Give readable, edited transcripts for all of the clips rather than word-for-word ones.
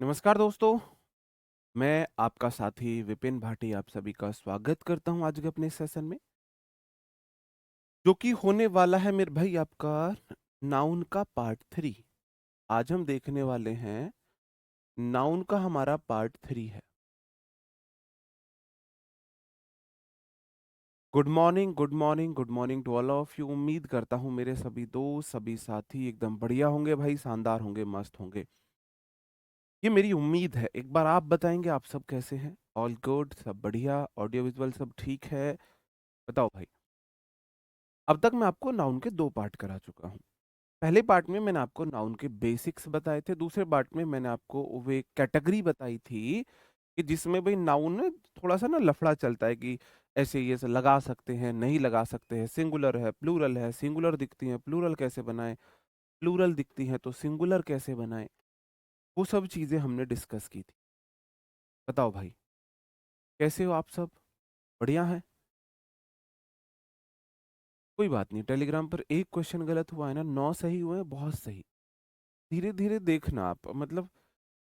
नमस्कार दोस्तों, मैं आपका साथी विपिन भाटी आप सभी का स्वागत करता हूं आज के अपने सेशन में, जो कि होने वाला है मेरे भाई आपका नाउन का पार्ट 3। आज हम देखने वाले हैं नाउन का हमारा पार्ट 3 है। Good morning, good morning, good morning to all of you. उम्मीद करता हूं मेरे सभी दोस्त, सभी साथी एकदम बढ़िया होंगे भाई, शानदार होंगे, मस्त होंगे। ये मेरी उम्मीद है। एक बार आप बताएंगे आप सब कैसे हैं? ऑल गुड, सब बढ़िया, ऑडियो विजुअल सब ठीक है? बताओ भाई। अब तक मैं आपको नाउन के 2 पार्ट करा चुका हूँ। पहले पार्ट में मैंने आपको नाउन के बेसिक्स बताए थे, दूसरे पार्ट में मैंने आपको वो एक कैटेगरी बताई थी कि जिसमें भाई नाउन में थोड़ा-सा ना लफड़ा चलता है कि ऐसे ये ऐसे लगा सकते हैं, नहीं लगा सकते हैं, सिंगुलर है, प्लूरल है, सिंगुलर दिखती है, प्लूरल कैसे बनाएँ? प्लूरल दिखती हैं तो सिंगुलर कैसे बनाएँ? वो सब चीज़ें हमने डिस्कस की थी। बताओ भाई, कैसे हो आप सब? बढ़िया हैं? कोई बात नहीं, टेलीग्राम पर 1 क्वेश्चन गलत हुआ है ना, 9 सही हुए हैं, बहुत सही। धीरे-धीरे देखना आप, मतलब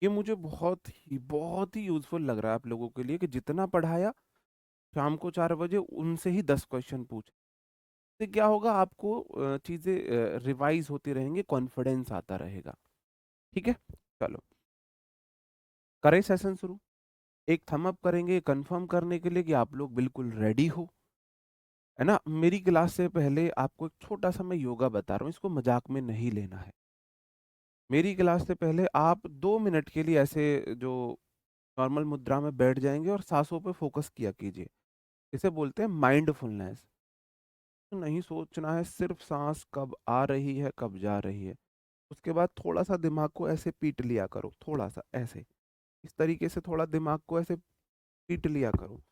ये मुझे बहुत ही यूज़फुल लग रहा है आप लोगों के लिए कि जितना पढ़ाया, शाम को 4 बजे उनसे ही 10 क्वेश्चन पूछे। इससे क्या होगा, आपको चीज़ें रिवाइज़ होती रहेंगी, कॉन्फिडेंस आता रहेगा। ठीक है? चलो, करें सेशन शुरू? एक थंब अप करेंगे कन्फर्म करने के लिए कि आप लोग बिल्कुल रेडी हो, है ना? मेरी क्लास से पहले आपको एक छोटा-सा मैं योगा बता रहा हूँ, इसको मज़ाक में नहीं लेना है। मेरी क्लास से पहले आप 2 मिनट के लिए ऐसे जो नॉर्मल मुद्रा में बैठ जाएँगे और साँसों पे फ़ोकस किया कीजिए। इसे बोलते हैं माइंडफुलनेस। नहीं सोचना है, सिर्फ़ साँस कब आ रही है, कब जा रही है। उसके बाद थोड़ा-सा दिमाग को ऐसे पीट लिया करो, थोड़ा-सा ऐसे। इस तरीके से थोड़ा दिमाग को ऐसे पीट लिया करो।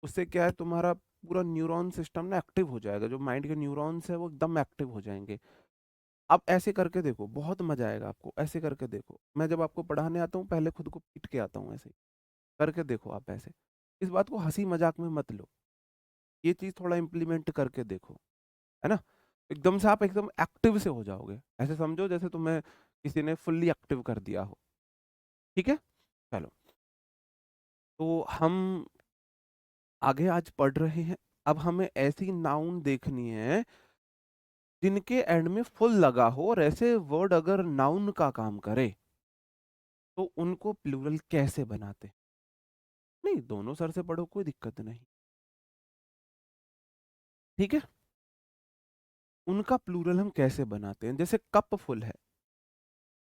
उससे क्या है, तुम्हारा पूरा न्यूरॉन सिस्टम ना एक्टिव हो जाएगा, जो माइंड के न्यूरॉन्स हैं वो एकदम एक्टिव हो जाएँगे। आप ऐसे करके देखो, बहुत मज़ा आएगा आपको, ऐसे करके देखो। मैं जब आपको पढ़ाने आता हूँ पहले खुद को पीट के आता हूँ ऐसे। करके देखो आप ऐसे। इस बात को हँसी-मज़ाक में मत लो। ये चीज़ थोड़ा इम्प्लीमेंट करके देखो, है ना? एकदम से आप एकदम एक्टिव से हो जाओगे। ऐसे समझो जैसे तुम्हें किसी ने फुल्ली एक्टिव कर दिया हो। ठीक है? चलो, तो हम आगे आज पढ़ रहे हैं। अब हमें ऐसी नाउन देखनी है जिनके एंड में फुल लगा हो, और ऐसे वर्ड अगर नाउन का काम करे तो उनको प्लूरल कैसे बनाते हैं? नहीं, दोनों सर से पढ़ो, कोई दिक्कत नहीं। ठीक है? उनका प्लूरल हम कैसे बनाते हैं? जैसे कप फुल है।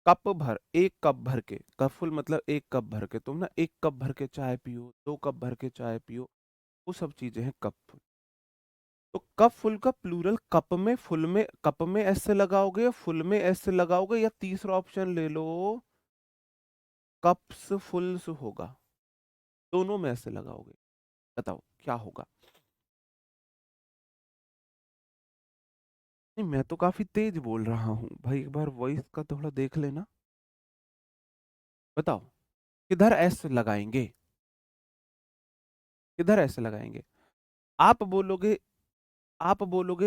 कप भर, 1 कप भर के, कप फुल मतलब 1 कप भर के, तुम ना 1 कप भर के चाय पियो, 2 कप भर के चाय पियो, वो सब चीजें हैं कप फुल। तो कप फुल का प्लूरल कप में, फुल में, कप में एस से लगाओगे, फुल में एस से लगाओगे, या तीसरा ऑप्शन ले लो, कप्स फुल्स होगा, दोनों में एस से लगाओगे। बताओ क्या होगा? नहीं, मैं तो काफी तेज बोल रहा हूँ भाई, एक बार वॉइस का थोड़ा देख लेना। बताओ किधर एस लगाएंगे? किधर एस लगाएंगे? आप बोलोगे,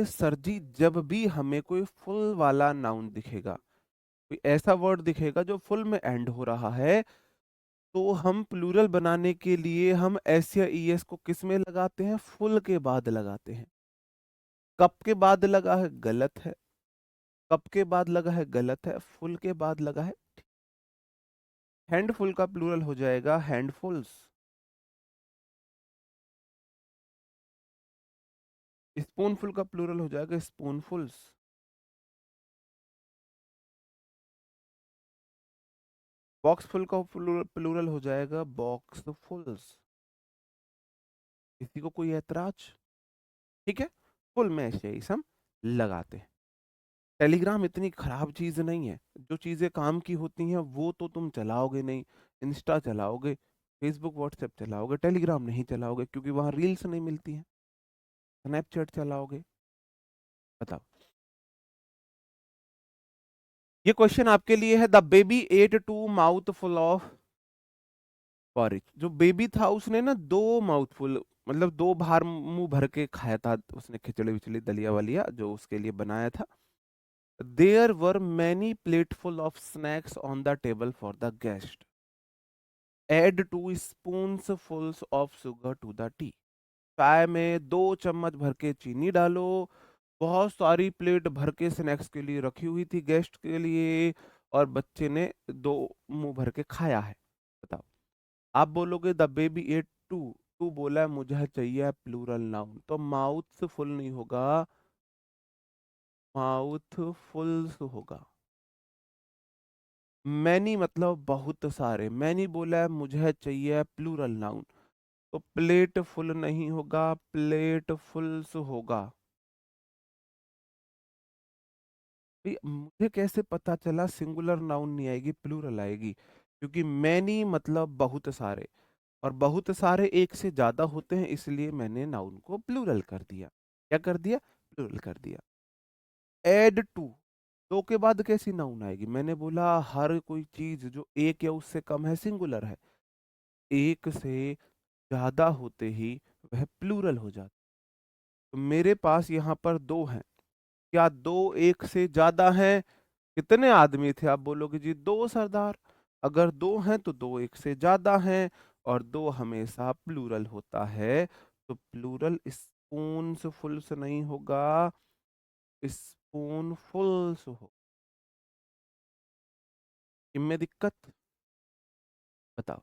सर जी जब भी हमें कोई फुल वाला नाउन दिखेगा, कोई ऐसा वर्ड दिखेगा जो फुल में एंड हो रहा है, तो हम प्लूरल बनाने के लिए हम एस या ई एस को किस में लगाते हैं? फुल के बाद लगाते हैं। कप के बाद लगा है, गलत है। कप के बाद लगा है, गलत है। फुल के बाद लगा है। हैंडफुल का प्लूरल हो जाएगा हैंडफुल्स। स्पूनफुल का प्लूरल हो जाएगा स्पूनफुल्स। बॉक्सफुल का प्लूरल हो जाएगा बॉक्सफुल्स। किसी को कोई ऐतराज? ठीक है? फुल में ऐसे ही हम लगाते हैं। टेलीग्राम इतनी खराब चीज नहीं है। जो चीजें काम की होती हैं वो तो तुम चलाओगे नहीं। इंस्टा चलाओगे, फेसबुक व्हाट्सएप चलाओगे, टेलीग्राम नहीं चलाओगे क्योंकि वहां रील्स नहीं मिलती हैं। स्नैपचैट चलाओगे? बताओ। ये क्वेश्चन आपके लिए है। The baby ate two mouth full of porridge. जो बेबी था उसने ना 2 माउथफुल, मतलब 2 बार मुंह भर के खाया था उसने, खिचड़ी विचड़ी दलिया वलिया जो उसके लिए बनाया था। There were many plateful of snacks on the table for the guest. Add 2 spoons of sugar to the tea. चाय में 2 चम्मच भर के चीनी डालो। बहुत सारी प्लेट भर के स्नैक्स के लिए रखी हुई थी गेस्ट के लिए, और बच्चे ने 2 मुंह भर के खाया है। बताओ। आप बोलोगे the baby ate two. Two बोला है मुझे चाहिए प्लूरल नाउन, तो माउथ फुल नहीं होगा, माउथ फुल्स होगा। मैनी मतलब बहुत सारे, मैनी बोला है मुझे चाहिए प्लूरल नाउन, तो प्लेट फुल नहीं होगा, प्लेट फुल्स होगा। मुझे कैसे पता चला सिंगुलर नाउन नहीं आएगी प्लूरल आएगी? क्योंकि मैनी मतलब बहुत सारे, और बहुत सारे एक से ज्यादा होते हैं, इसलिए मैंने नाउन को प्लूरल कर दिया। क्या कर दिया? प्लूरल कर दिया। एड टू, दो के बाद कैसी नाउन आएगी? मैंने बोला हर कोई चीज जो एक या उससे कम है सिंगुलर है, एक से ज्यादा होते ही वह प्लूरल हो जाता। तो मेरे पास यहाँ पर 2 हैं। क्या 2 एक से ज्यादा हैं? कितने आदमी थे? आप बोलोगे जी 2 सरदार। अगर 2 हैं तो 2 एक से ज्यादा हैं, और 2 हमेशा प्लूरल होता है, तो प्लूरल स्पून्स फुल्स नहीं होगा, स्पून फुल्स हो। इनमें दिक्कत? बताओ।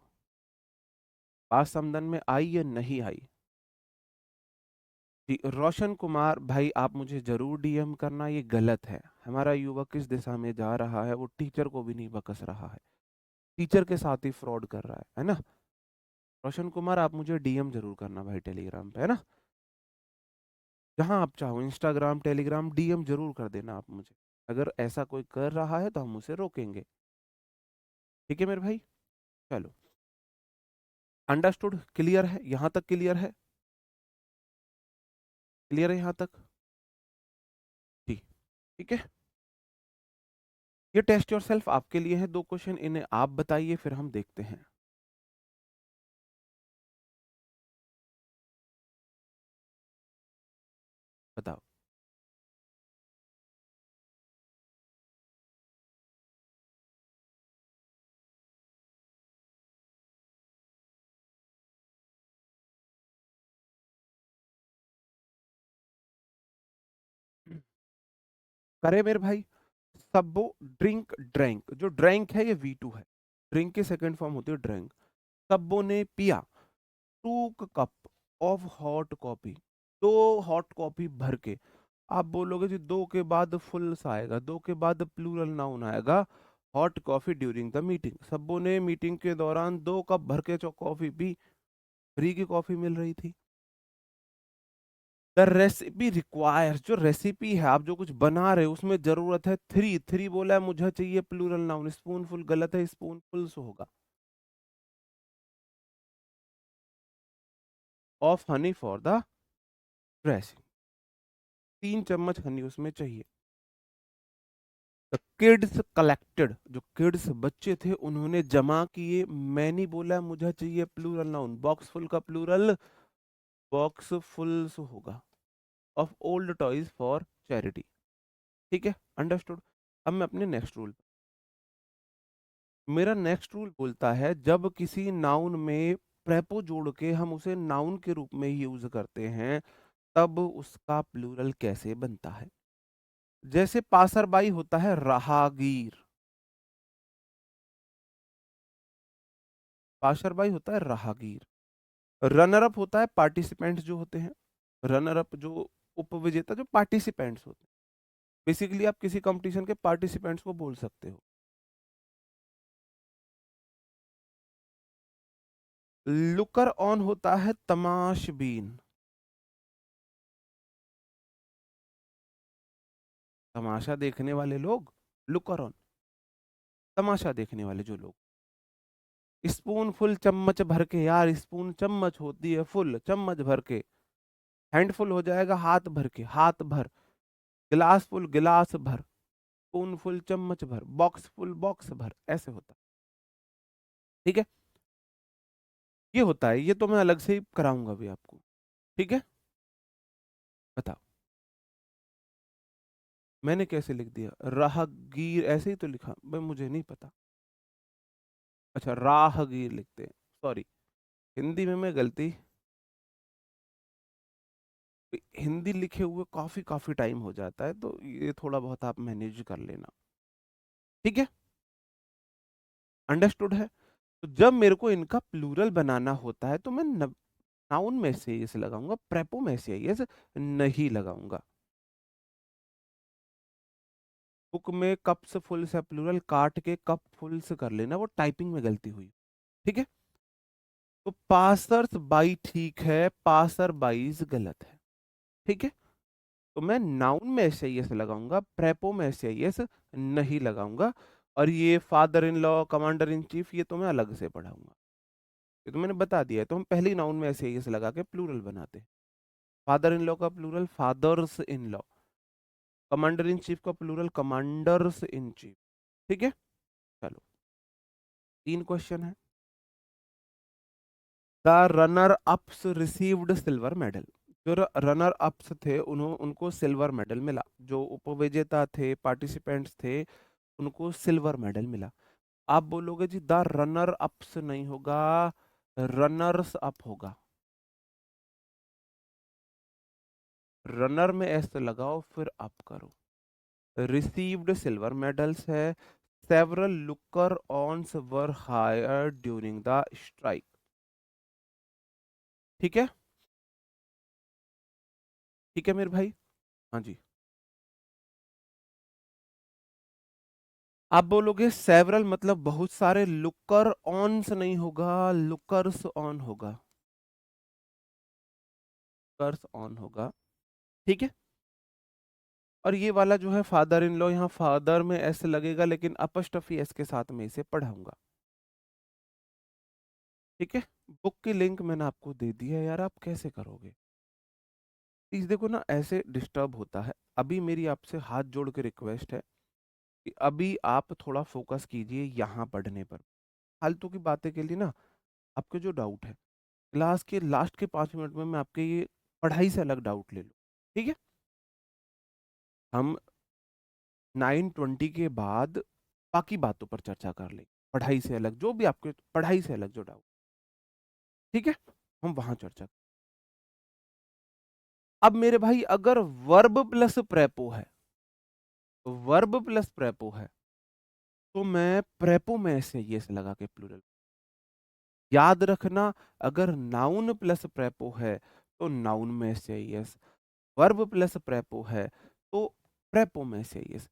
बात समझ में आई या नहीं आई? जी, रोशन कुमार भाई, आप मुझे जरूर डीएम करना, ये गलत है। हमारा युवा किस दिशा में जा रहा है, वो टीचर को भी नहीं बकस रहा है, टीचर के साथ ही फ्रॉड कर रहा है ना? रोशन कुमार, आप मुझे डीएम जरूर करना भाई, टेलीग्राम पे, है ना? जहां आप चाहो, इंस्टाग्राम, टेलीग्राम, डीएम जरूर कर देना आप मुझे। अगर ऐसा कोई कर रहा है तो हम उसे रोकेंगे। ठीक है मेरे भाई? चलो, अंडरस्टूड, क्लियर है? यहां तक क्लियर है? क्लियर है यहां तक? जी, ठीक है। ये टेस्ट योर सेल्फ आपके लिए है, 2 क्वेश्चन, इन्हें आप बताइए, फिर हम देखते हैं। बताओ। करे मेरे भाई। सबो ड्रिंक ड्रैंक, जो ड्रैंक है ये V2 है, ड्रिंक की सेकंड फॉर्म होती है ड्रैंक। सबो ने पिया 2 cup of hot coffee, 2 hot coffee भर के। आप बोलोगे जी 2 के बाद फुल सा आएगा, 2 के बाद प्लूरल नाउन आएगा। Hot coffee during the meeting, सबों ने मीटिंग के दौरान 2 कप भर के जो कॉफी पी, फ्री की कॉफी मिल रही थी। द रेसिपी रिक्वायर्स, जो रेसिपी है, आप जो कुछ बना रहे हो उसमें जरूरत है 3, 3 बोला है मुझे चाहिए प्लूरल नाउन, स्पूनफुल गलत है, स्पूनफुल्स होगा। Of honey for the dressing, 3 चम्मच हनी उसमें चाहिए। द किड्स कलेक्टेड, जो किड्स बच्चे थे उन्होंने जमा किए। मैंने बोला मुझे चाहिए प्लूरल नाउन, बॉक्स फुल का प्लूरल बॉक्स फुल्स होगा। Of old toys for charity. ठीक है, अंडरस्टूड। अब मैं अपने नेक्स्ट रूल, मेरा नेक्स्ट रूल बोलता है जब किसी नाउन में प्रेपो जोड़ के हम उसे नाउन के रूप में यूज करते हैं, तब उसका प्लूरल कैसे बनता है। जैसे पासरबाई होता है राहगीर, पासरबाई होता है राहगीर। रनर अप होता है पार्टिसिपेंट्स जो होते हैं, रनर अप जो उपविजेता, जो पार्टिसिपेंट्स होते हैं। बेसिकली आप किसी कंपटीशन के पार्टिसिपेंट्स को बोल सकते हो। लुकर ऑन होता है तमाशबीन, तमाशा देखने वाले लोग, लुकर ऑन, तमाशा देखने वाले जो लोग। स्पून फुल, चम्मच भर के, यार स्पून चम्मच होती है, फुल चम्मच भर के। हैंडफुल हो जाएगा हाथ भर के, हाथ भर। गिलास फुल, गिलास भर। स्पून फुल, चम्मच भर। बॉक्स फुल, बॉक्स भर, ऐसे होता। ठीक है, ये होता है, ये तो मैं अलग से ही कराऊंगा भी आपको। ठीक है, बताओ। मैंने कैसे लिख दिया? राहगीर ऐसे ही तो लिखा भाई, मुझे नहीं पता। अच्छा, राहगीर लिखते हैं, सॉरी। हिंदी में मैं गलती, हिंदी लिखे हुए काफी काफी टाइम हो जाता है, तो ये थोड़ा बहुत आप मैनेज कर लेना। ठीक है, अंडरस्टूड है। तो जब मेरे को इनका प्लूरल बनाना होता है तो मैं नाउन में से ये से लगाऊंगा, प्रेपो में से ये से नहीं लगाऊंगा। बुक में कप्स फुल से प्लूरल काट के कप फुल से कर लेना, वो टाइपिंग में गलती हुई। ठीक है, तो पासर्स बाई ठीक है, पासर बाईज गलत है। ठीक है, तो मैं नाउन में एस आई एस लगाऊंगा, प्रेपो में एस आई एस नहीं लगाऊंगा। और ये father in law, commander in chief, ये तो मैं अलग से पढ़ाऊंगा। ये तो मैंने बता दिया है, तो हम पहली नाउन में एस आई एस लगा के प्लूरल बनाते हैं। फादर इन लॉ का plural fathers in law, commander in chief का प्लूरल कमांडर्स इन चीफ। ठीक है, चलो, 3 क्वेश्चन है। The runner ups received silver medal. जो रनर अप्स थे उनको सिल्वर मेडल मिला, जो उपविजेता थे, पार्टिसिपेंट्स थे, उनको सिल्वर मेडल मिला। आप बोलोगे जी द रनर अप्स नहीं होगा, रनर्स अप होगा। रनर में एस लगाओ फिर अप करो। रिसीव्ड सिल्वर मेडल्स है, several looker ons were hired during the strike. ठीक है, ठीक है मेरे भाई। हाँ जी, आप बोलोगे सेवरल मतलब बहुत सारे, लुकर ऑन्स नहीं होगा, लुकर्स ऑन होगा, लुकर्स ऑन होगा। ठीक है, और ये वाला जो है फादर इन लॉ, यहाँ फादर में एस लगेगा लेकिन अपस्टफी एस के साथ में इसे पढ़ाऊंगा। ठीक है, बुक की लिंक मैंने आपको दे दी है यार, आप कैसे करोगे? प्लीज देखो ना, ऐसे डिस्टर्ब होता है। अभी मेरी आपसे हाथ जोड़ के रिक्वेस्ट है कि अभी आप थोड़ा फोकस कीजिए यहाँ पढ़ने पर। फालतू की बातें के लिए ना, आपके जो डाउट है क्लास के लास्ट के 5 मिनट में मैं आपके ये पढ़ाई से अलग डाउट ले लूँ। ठीक है, हम 9:20 के बाद बाकी बातों पर चर्चा कर लें, पढ़ाई से अलग जो भी आपके पढ़ाई से अलग जो डाउट। ठीक है, हम वहां चर्चा। अब मेरे भाई अगर वर्ब प्लस प्रेपो है, वर्ब प्लस प्रेपो है, तो मैं प्रेपो में से ये से लगा के प्लूरल। याद रखना, अगर नाउन प्लस प्रेपो है तो नाउन में से यस, वर्ब प्लस प्रेपो है तो प्रेपो में से यस।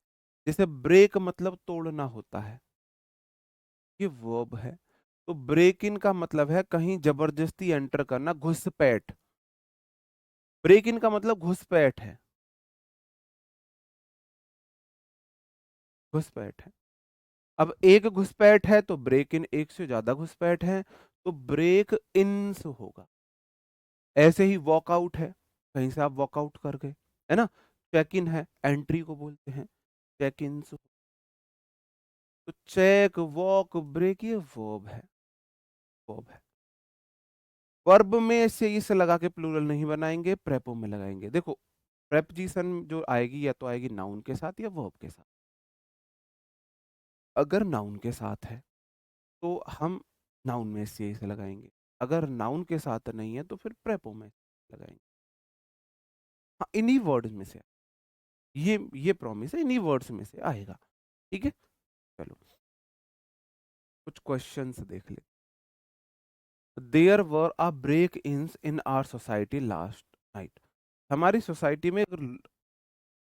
जैसे ब्रेक मतलब तोड़ना होता है, ये वर्ब है। तो ब्रेक इन का मतलब है कहीं जबरदस्ती एंटर करना, घुसपैठ। ब्रेक इन का मतलब घुसपैठ है, घुसपैठ है। अब एक घुसपैठ है तो ब्रेक इन, एक से ज्यादा घुसपैठ है तो ब्रेक इन्स होगा। ऐसे ही वॉकआउट है, कहीं से आप वॉकआउट कर गए, है ना। चेक इन है, एंट्री को बोलते हैं चेक इन। तो चेक, वॉक, ब्रेक, ये वर्ब है, वर्ब है। वर्ब में से इस लगा के प्लूरल नहीं बनाएंगे, प्रेपो में लगाएंगे। देखो, प्रेपजीशन जो आएगी या तो आएगी नाउन के साथ या वर्ब के साथ। अगर नाउन के साथ है तो हम नाउन में से इसे लगाएंगे, अगर नाउन के साथ नहीं है तो फिर प्रेपो में लगाएंगे। हाँ, इन्हीं वर्ड्स में से, ये प्रॉमिस है, इन्हीं वर्ड्स में से आएगा। ठीक है, चलो कुछ क्वेश्चंस देख ले। There were a break ins in our society last night. हमारी सोसाइटी में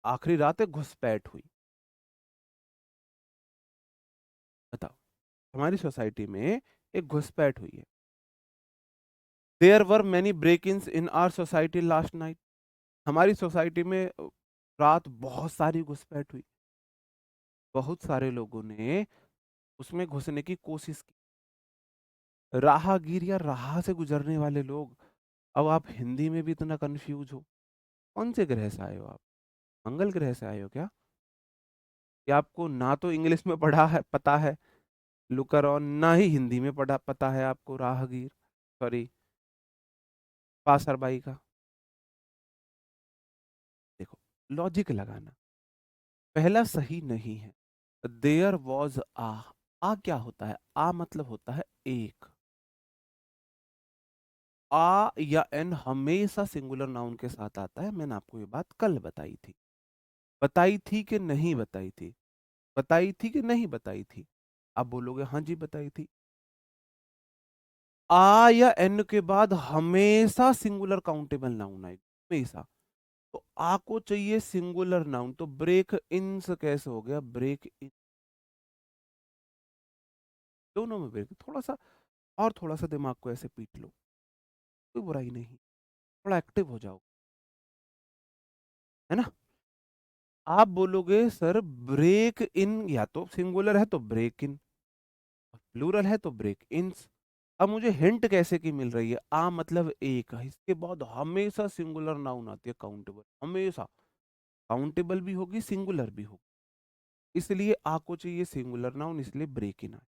आखिरी रात एक घुसपैठ हुई। बताओ, हमारी सोसाइटी में एक घुसपैठ हुई है। There were many break ins in our society last night. हमारी सोसाइटी में रात बहुत सारी घुसपैठ हुई, बहुत सारे लोगों ने उसमें घुसने की कोशिश की। राहगीर या राह से गुजरने वाले लोग। अब आप हिंदी में भी इतना कंफ्यूज हो, कौन से ग्रह से आए हो आप? मंगल ग्रह से आए हो क्या? कि आपको ना तो इंग्लिश में पढ़ा है पता है लुकर ऑन, ना ही हिंदी में पढ़ा पता है आपको राहगीर, सॉरी, पासरबाई का। देखो, लॉजिक लगाना, पहला सही नहीं है। देयर वॉज आ, आ क्या होता है? आ मतलब होता है एक। आ या एन हमेशा सिंगुलर नाउन के साथ आता है। मैंने आपको ये बात कल बताई थी। बताई थी कि नहीं बताई थी? बताई थी कि नहीं बताई थी? आप बोलोगे हाँ जी बताई थी। आ या एन के बाद हमेशा सिंगुलर काउंटेबल नाउन आएगा, हमेशा। तो आ को चाहिए सिंगुलर नाउन, तो ब्रेक इन्स कैसे हो गया? ब्रेक इन, दोनों में ब्रेक। थोड़ा सा और थोड़ा सा दिमाग को ऐसे पीट लो, कोई बुराई नहीं, थोड़ा एक्टिव हो जाओ, है ना। आप बोलोगे सर ब्रेक इन या तो सिंगुलर है तो ब्रेक इन, प्लूरल है तो ब्रेक इन्स। अब मुझे हिंट कैसे की मिल रही है? आ मतलब एक है, इसके बाद हमेशा सिंगुलर नाउन आती है काउंटेबल, हमेशा। काउंटेबल भी होगी सिंगुलर भी होगी, इसलिए आ को चाहिए सिंगुलर नाउन, इसलिए ब्रेक इन आए।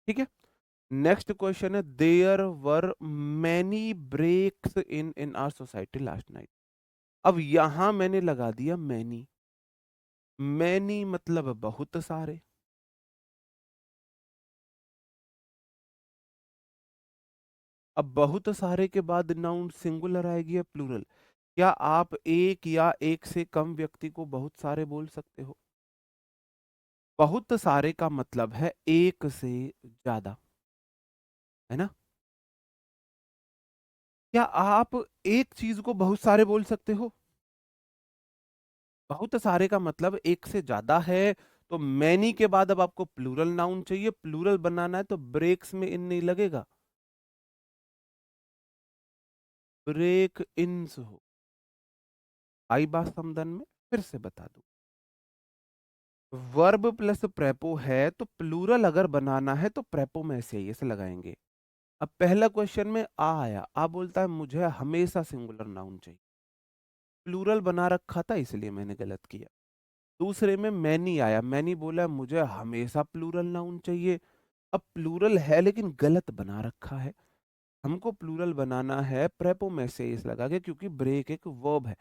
ठीक है। नेक्स्ट क्वेश्चन है, there were many breaks in our society last night. अब यहां मैंने लगा दिया मैनी। मैनी मतलब बहुत सारे। अब बहुत सारे के बाद नाउन सिंगुलर आएगी या प्लूरल? क्या आप एक या एक से कम व्यक्ति को बहुत सारे बोल सकते हो? बहुत सारे का मतलब है एक से ज्यादा, है ना। क्या आप एक चीज को बहुत सारे बोल सकते हो? बहुत सारे का मतलब एक से ज्यादा है। तो मैनी के बाद अब आपको प्लूरल नाउन चाहिए, प्लूरल बनाना है तो ब्रेक्स में इन नहीं लगेगा, ब्रेक इन्स हो। आई बात समझन में? फिर से बता दूं, वर्ब प्लस प्रेपो है तो प्लूरल अगर बनाना है तो प्रेपो में ऐसे ही ऐसे लगाएंगे। अब पहला क्वेश्चन में आ आया, आ बोलता है मुझे हमेशा सिंगुलर नाउन चाहिए, प्लूरल बना रखा था इसलिए मैंने गलत किया। दूसरे में मैनी आया, मैनी बोला मुझे हमेशा प्लूरल नाउन चाहिए। अब प्लूरल है लेकिन गलत बना रखा है। हमको प्लूरल बनाना है प्रेपो में से इस लगा के, क्योंकि ब्रेक एक वर्ब है।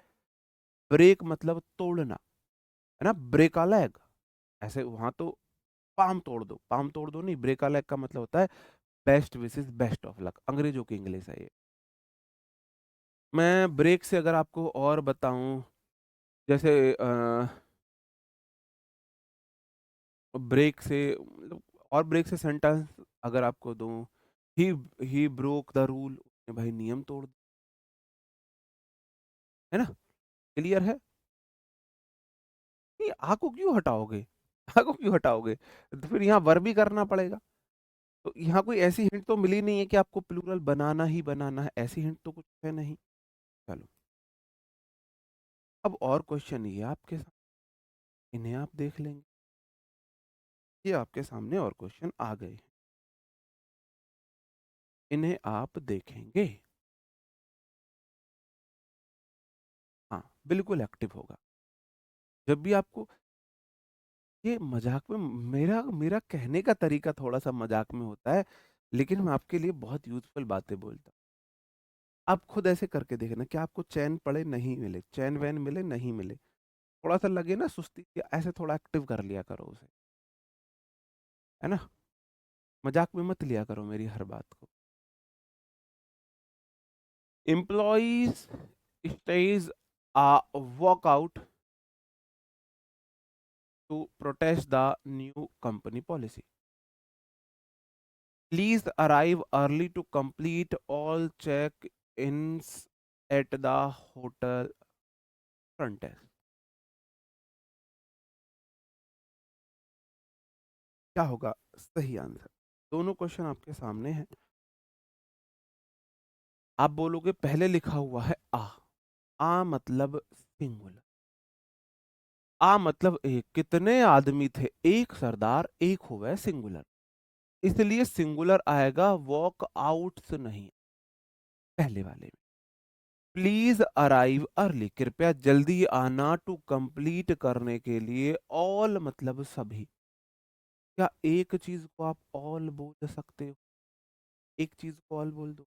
ब्रेक मतलब तोड़ना, है ना। ब्रेक आ लेग, ऐसे वहां तो पाम तोड़ दो, पाम तोड़ दो नहीं, ब्रेक आ लेग का मतलब होता है best wishes best of luck, अंग्रेजों की इंग्लिश है ये। मैं ब्रेक से अगर आपको और बताऊं, जैसे ब्रेक से मतलब, और ब्रेक से सेंटेंस अगर आपको दूं, ही ही ब्रोक द रूल, उसने भाई नियम तोड़ दिया, है ना। क्लियर है? नहीं, आ को क्यों हटाओगे? आ को क्यों हटाओगे? तो फिर यहाँ वर्ब भी करना पड़ेगा। तो यहाँ कोई ऐसी हिंट तो मिली नहीं है कि आपको प्लूरल बनाना ही बनाना है, ऐसी हिंट तो कुछ है नहीं। चलो, अब और क्वेश्चन ये आपके साथ, इन्हें आप देख लेंगे। ये आपके सामने और क्वेश्चन आ गए हैं, इन्हें आप देखेंगे। हाँ, बिल्कुल एक्टिव होगा। जब भी आपको ये मजाक में, मेरा मेरा कहने का तरीका थोड़ा सा मजाक में होता है, लेकिन मैं आपके लिए बहुत यूजफुल बातें बोलता हूँ। आप खुद ऐसे करके देखना कि आपको चैन पड़े नहीं मिले, चैन वैन मिले नहीं मिले, थोड़ा सा लगे ना सुस्ती, ऐसे थोड़ा एक्टिव कर लिया करो उसे, है ना। मजाक में मत लिया करो मेरी हर बात को। Employees stage a walkout to protest the new company policy. Please arrive early to complete all check-ins at the hotel front desk. क्या होगा सही आंसर? दोनों क्वेश्चन आपके सामने हैं। आप बोलोगे पहले लिखा हुआ है आ मतलब सिंगुलर, आ मतलब एक, कितने आदमी थे? एक सरदार, एक हुआ है सिंगुलर, इसलिए सिंगुलर आएगा, वॉक आउट्स नहीं पहले वाले में। प्लीज अराइव अर्ली, कृपया जल्दी आना, टू कंप्लीट करने के लिए, ऑल मतलब सभी। क्या एक चीज को आप ऑल बोल सकते हो? एक चीज को ऑल बोल दो,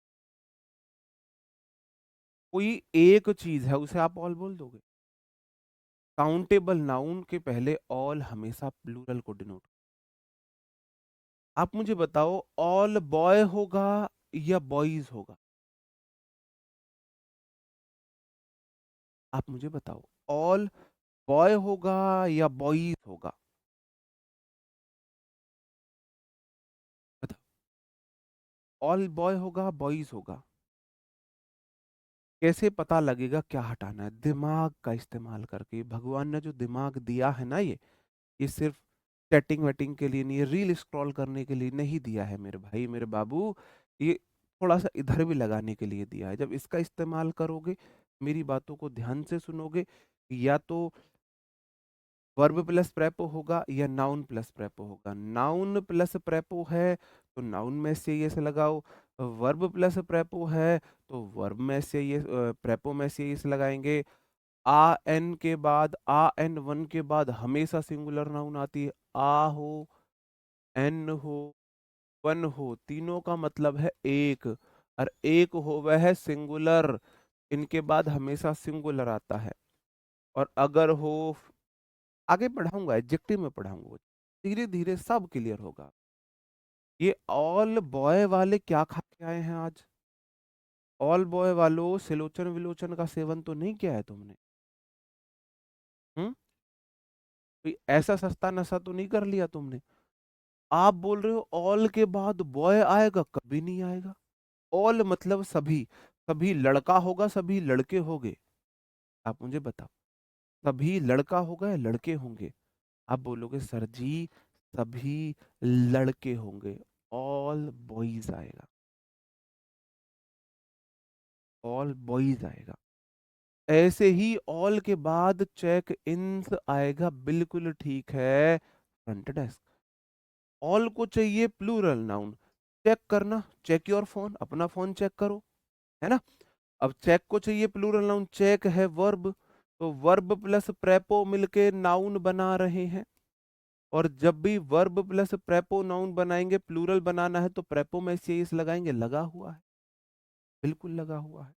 कोई एक चीज है उसे आप ऑल बोल दोगे? काउंटेबल नाउन के पहले ऑल हमेशा प्लूरल को डिनोट। आप मुझे बताओ, ऑल बॉय होगा या बॉयज होगा? आप मुझे बताओ, ऑल बॉय होगा या बॉयज होगा? बताओ, ऑल बॉय होगा बॉयज होगा? कैसे पता लगेगा क्या हटाना है? दिमाग का इस्तेमाल करके। भगवान ने जो दिमाग दिया है ना, ये सिर्फ चैटिंग वेटिंग के लिए नहीं है, रील स्क्रॉल करने के लिए नहीं दिया है मेरे भाई मेरे बाबू। ये थोड़ा सा इधर भी लगाने के लिए दिया है। जब इसका इस्तेमाल करोगे, मेरी बातों को ध्यान से सुनोगे, या तो वर्ब प्लस प्रेपो होगा या नाउन प्लस प्रेपो होगा। नाउन प्लस प्रेपो है तो नाउन में से ये से लगाओ, वर्ब प्लस प्रेपो है तो वर्ब में से ये प्रेपो में से इस लगाएंगे। आ एन के बाद, आ एन वन के बाद हमेशा सिंगुलर नाउन आती है। आ हो, एन हो, वन हो, तीनों का मतलब है एक, और एक हो वह है सिंगुलर। इनके बाद हमेशा सिंगुलर आता है। और अगर हो, आगे पढ़ाऊंगा, एडजेक्टिव में पढ़ाऊंगा, धीरे धीरे सब क्लियर होगा। ये ऑल बॉय वाले क्या खा के आए हैं आज? ऑल बॉय वालों, सिलोचन विलोचन का सेवन तो नहीं किया है तुमने? हम्म? कोई ऐसा सस्ता नशा तो नहीं कर लिया तुमने? आप बोल रहे हो ऑल के बाद बॉय आएगा, कभी नहीं आएगा। ऑल मतलब सभी, सभी लड़का होगा सभी लड़के होंगे? आप मुझे बताओ, सभी लड़का होगा या लड़के होंगे? आप बोलोगे सर जी सभी लड़के होंगे, ऑल बॉयज आएगा, ऑल बॉयज आएगा। ऐसे ही ऑल के बाद चेक इंस आएगा, बिल्कुल ठीक है। फ्रंट डेस्क, ऑल को चाहिए प्लूरल नाउन। चेक करना, चेक योर फोन, अपना फोन चेक करो, है ना? अब चेक को चाहिए प्लूरल नाउन, चेक है वर्ब, तो वर्ब प्लस प्रेपो मिलके नाउन बना रहे हैं। और जब भी वर्ब प्लस प्रेपो नाउन बनाएंगे, प्लूरल बनाना है तो प्रेपो में से इस लगाएंगे, लगा हुआ है, बिल्कुल लगा हुआ है।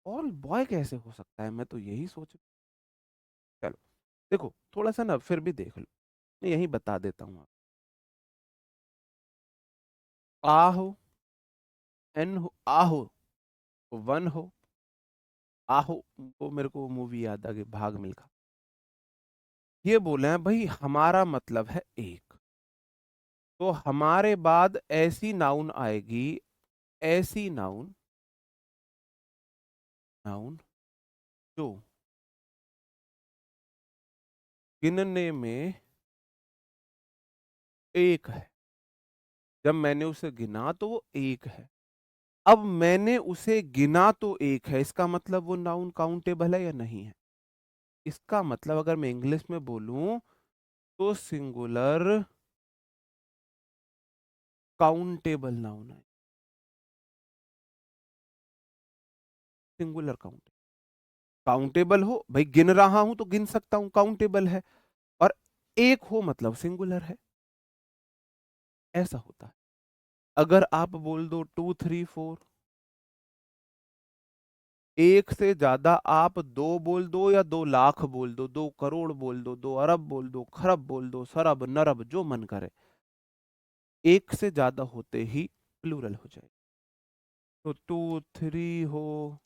ऑल बॉय कैसे हो सकता है, मैं तो यही सोच। चलो देखो, थोड़ा सा ना फिर भी देख लो, मैं यही बता देता हूँ। आ हो, एन हो, आ हो, वन हो, आ हो, वो मेरे को मूवी याद आ गई, भाग मिल्खा। ये बोले हैं भाई हमारा मतलब है एक, तो हमारे बाद ऐसी नाउन आएगी, ऐसी नाउन, नाउन जो गिनने में एक है। जब मैंने उसे गिना तो वो एक है। अब मैंने उसे गिना तो एक है, इसका मतलब वो नाउन काउंटेबल है या नहीं है? इसका मतलब अगर मैं इंग्लिश में बोलूं तो सिंगुलर काउंटेबल नाउन है। सिंगुलर काउंट, काउंटेबल हो भाई, गिन रहा हूं तो गिन सकता हूं, काउंटेबल है। और एक हो मतलब सिंगुलर है, ऐसा होता है। अगर आप बोल दो 2 3 4, एक से ज्यादा आप दो बोल दो या 2 लाख बोल दो, 2 करोड़ बोल दो, 2 अरब बोल दो, खरब बोल दो, सरब नरब जो मन करे, एक से ज्यादा होते ही प्लूरल हो जाए। तो 2 3 हो,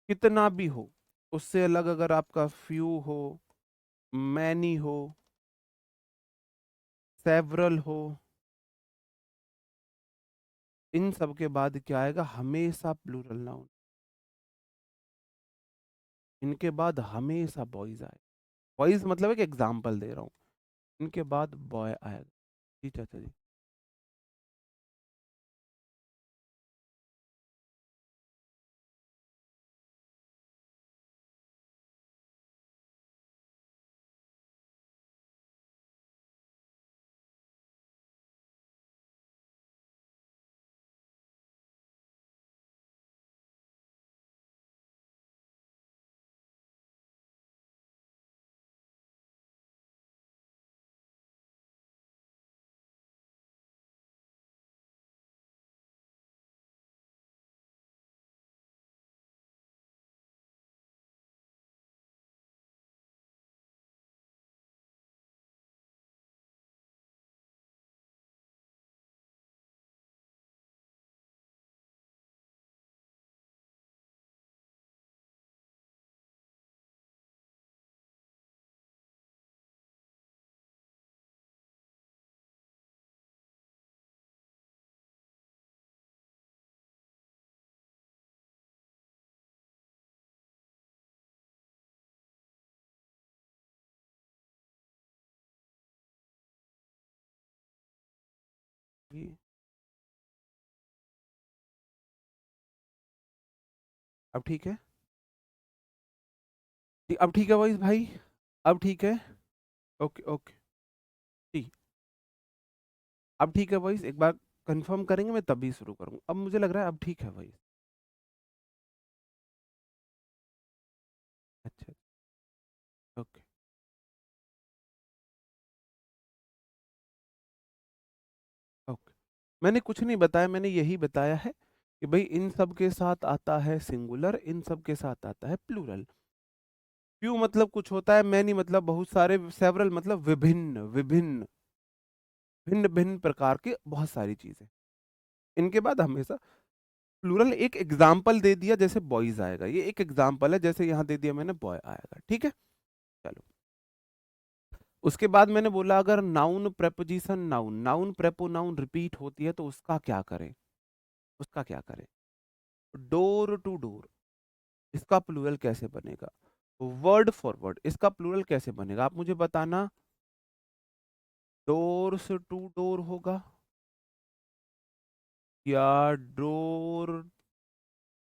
कितना भी हो, उससे अलग अगर आपका फ्यू हो, मैनी हो, सेवरल हो, इन सब के बाद क्या आएगा? हमेशा प्लूरल नाउन। इनके बाद हमेशा बॉयज आए। बॉयज मतलब एक एग्जाम्पल दे रहा हूँ, इनके बाद बॉय आएगा। जी चाचा जी। भाई, अब ठीक है? अब ठीक है वॉइस भाई? अब ठीक है? Okay okay. ठीक। अब ठीक है वॉइस, एक बार कंफर्म करेंगे, मैं तभी शुरू करूँ। अब मुझे लग रहा है अब ठीक है वॉइस। अच्छा। Okay okay. मैंने कुछ नहीं बताया, मैंने यही बताया है कि भाई इन सब के साथ आता है सिंगुलर, इन सब के साथ आता है प्लूरल। फ्यू मतलब कुछ होता है, मैनी मतलब बहुत सारे, सेवरल मतलब विभिन्न विभिन्न, भिन्न भिन्न प्रकार के बहुत सारी चीजें। इनके बाद हमेशा प्लूरल एक एग्जाम्पल दे दिया, जैसे बॉयज आएगा, ये एक एग्जाम्पल है, जैसे यहाँ दे दिया मैंने बॉय आएगा, ठीक है? चलो। उसके बाद मैंने बोला अगर noun preposition noun, noun prepo noun repeat होती है तो उसका क्या करें? उसका क्या करें? डोर टू डोर, इसका प्लूरल कैसे बनेगा? वर्ड फॉर वर्ड, इसका प्लूरल कैसे बनेगा, आप मुझे बताना। डोर्स टू डोर होगा, या डोर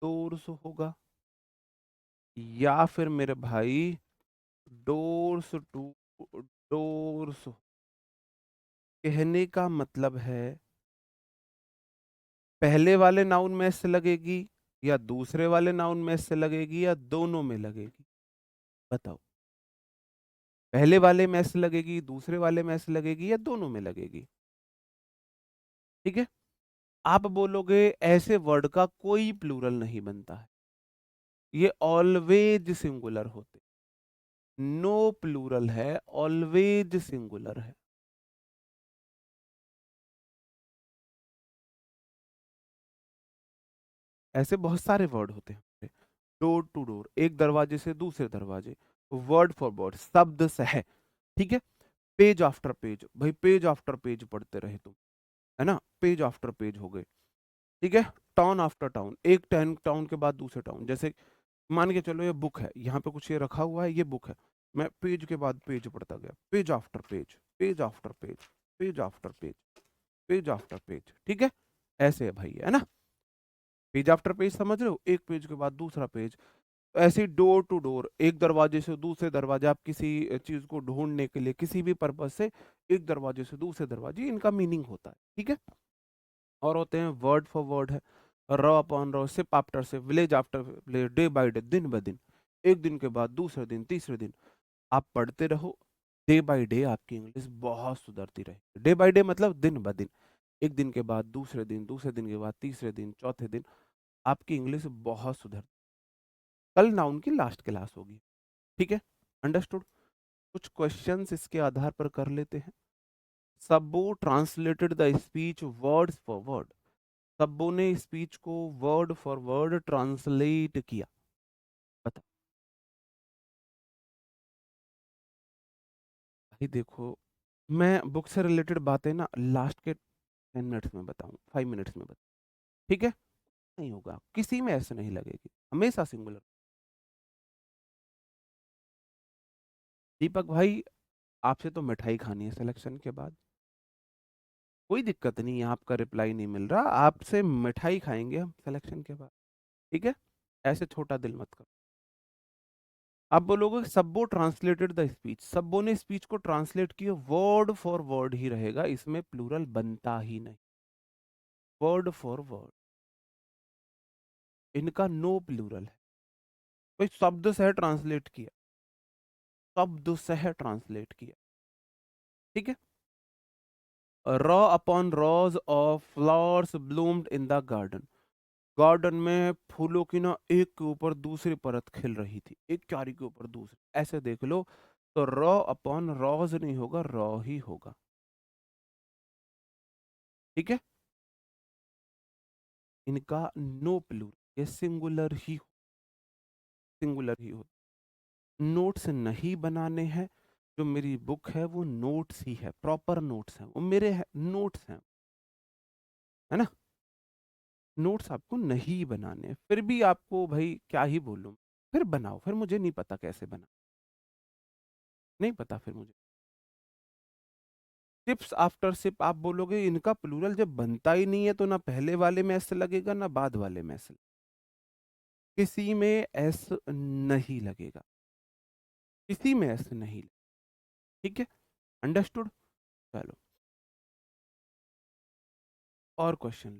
डोर्स होगा, या फिर मेरे भाई डोर्स टू डोर्स? कहने का मतलब है पहले वाले नाउन में से लगेगी, या दूसरे वाले नाउन में से लगेगी, या दोनों में लगेगी? बताओ। पहले वाले में से लगेगी, दूसरे वाले में से लगेगी, या दोनों में लगेगी? ठीक है। आप बोलोगे ऐसे वर्ड का कोई प्लूरल नहीं बनता है, ये ऑलवेज सिंगुलर होते, नो प्लूरल है, ऑलवेज सिंगुलर है। ऐसे बहुत सारे वर्ड होते हैं। डोर टू डोर, एक दरवाजे से दूसरे दरवाजे, वर्ड फॉर वर्ड, शब्द से है, ठीक है? पेज आफ्टर पेज, भाई पेज आफ्टर पेज पढ़ते रहे तुम, है ना? पेज आफ्टर पेज हो गए, ठीक है? टाउन आफ्टर टाउन, एक टाउन टाउन के बाद दूसरे टाउन, जैसे मान के चलो ये बुक है, यहाँ पे कुछ ये रखा हुआ है, ये बुक है, मैं पेज के बाद पेज पढ़ता गया, page after page, page after page, page after page, page after page, ठीक है? ऐसे है भाई, है ना? पेज आफ्टर पेज समझ रहे हो, एक पेज के बाद दूसरा पेज। ऐसे डोर टू डोर, एक दरवाजे से दूसरे दरवाजे, आप किसी चीज को ढूंढने के लिए किसी भी पर्पज से एक दरवाजे से दूसरे दरवाजे, इनका मीनिंग होता है, ठीक है? और होते हैं वर्ड फॉर वर्ड है, row upon row, sip after sip, village after village, day by day, दिन ब दिन, एक दिन के बाद दूसरे दिन तीसरे दिन, आप पढ़ते रहो, डे बाय डे आपकी इंग्लिश बहुत सुधरती रहे। डे बाय डे मतलब दिन ब दिन, एक दिन के बाद दूसरे दिन, दूसरे दिन के बाद तीसरे दिन, चौथे दिन, आपकी इंग्लिश बहुत सुधर। कल नाउन की लास्ट क्लास होगी, ठीक है? अंडरस्टूड? कुछ क्वेश्चंस इसके आधार पर कर लेते हैं। सबो translated the speech words for word, सबो ने स्पीच को वर्ड फॉर वर्ड ट्रांसलेट किया, बता। भाई देखो, मैं बुक से रिलेटेड बातें ना लास्ट के 10 मिनट्स में बताऊं, 5 मिनट्स में बताऊं, ठीक है? नहीं होगा, किसी में ऐसे नहीं लगेगी, हमेशा सिंगुलर। दीपक भाई, आपसे तो मिठाई खानी है सिलेक्शन के बाद, कोई दिक्कत नहीं है, आपका रिप्लाई नहीं मिल रहा, आपसे मिठाई खाएंगे हम सिलेक्शन के बाद, ठीक है? ऐसे छोटा दिल मत करो। आप बोलोगे सबो ट्रांसलेटेड द स्पीच, सबो ने स्पीच को ट्रांसलेट किया, वर्ड फॉर वर्ड ही रहेगा, इसमें प्लूरल बनता ही नहीं, वर्ड फॉर वर्ड, इनका नो प्लूरल है। कोई शब्द से ट्रांसलेट किया, शब्द से ट्रांसलेट किया, ठीक है? Row upon rows of flowers bloomed in the garden, garden में फूलों की ना एक के ऊपर दूसरी परत खिल रही थी, एक क्यारी के ऊपर दूसरी, ऐसे देख लो, तो रॉ अपॉन रॉज नहीं होगा, रॉ ही होगा, ठीक है? इनका नो प्लूरल, ये सिंगुलर ही हो। नोट्स नहीं बनाने हैं, जो मेरी बुक है वो नोट्स ही है, प्रॉपर नोट्स हैं वो, मेरे नोट्स हैं, है ना? नोट्स आपको नहीं बनाने, फिर भी आपको भाई क्या ही बोलूं, फिर बनाओ, फिर मुझे नहीं पता कैसे बना, नहीं पता फिर मुझे। शिप्स आफ्टर शिप आप बोलोगे, इनका प्लूरल जब बनता ही नहीं है तो ना पहले वाले में एस लगेगा ना बाद वाले में एस। किसी में एस नहीं लगेगा, किसी में एस नहीं लगेगा। ठीक है, अंडरस्टूड। चलो और question.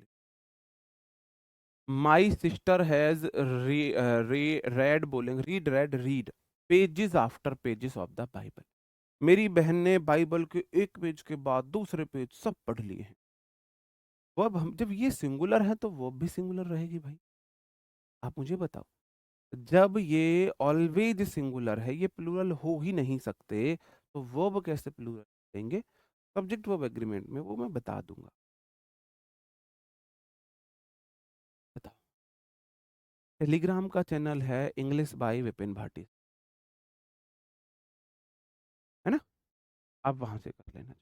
My sister has read, बोलेंगे read, read read pages after pages of the Bible. मेरी बहन ने बाइबल के एक पेज के बाद दूसरे पेज सब पढ़ लिए हैं। वर्ब हम जब ये सिंगुलर है तो वर्ब भी सिंगुलर रहेगी भाई। आप मुझे बताओ, जब ये ऑलवेज सिंगुलर है, ये प्लूरल हो ही नहीं सकते, तो वर्ब कैसे प्लूरल देंगे? सब्जेक्ट वर्ब एग्रीमेंट में वो मैं बता दूंगा। बताओ। टेलीग्राम का चैनल है इंग्लिश बाय विपिन भाटी, है ना? आप वहां से कर लेना।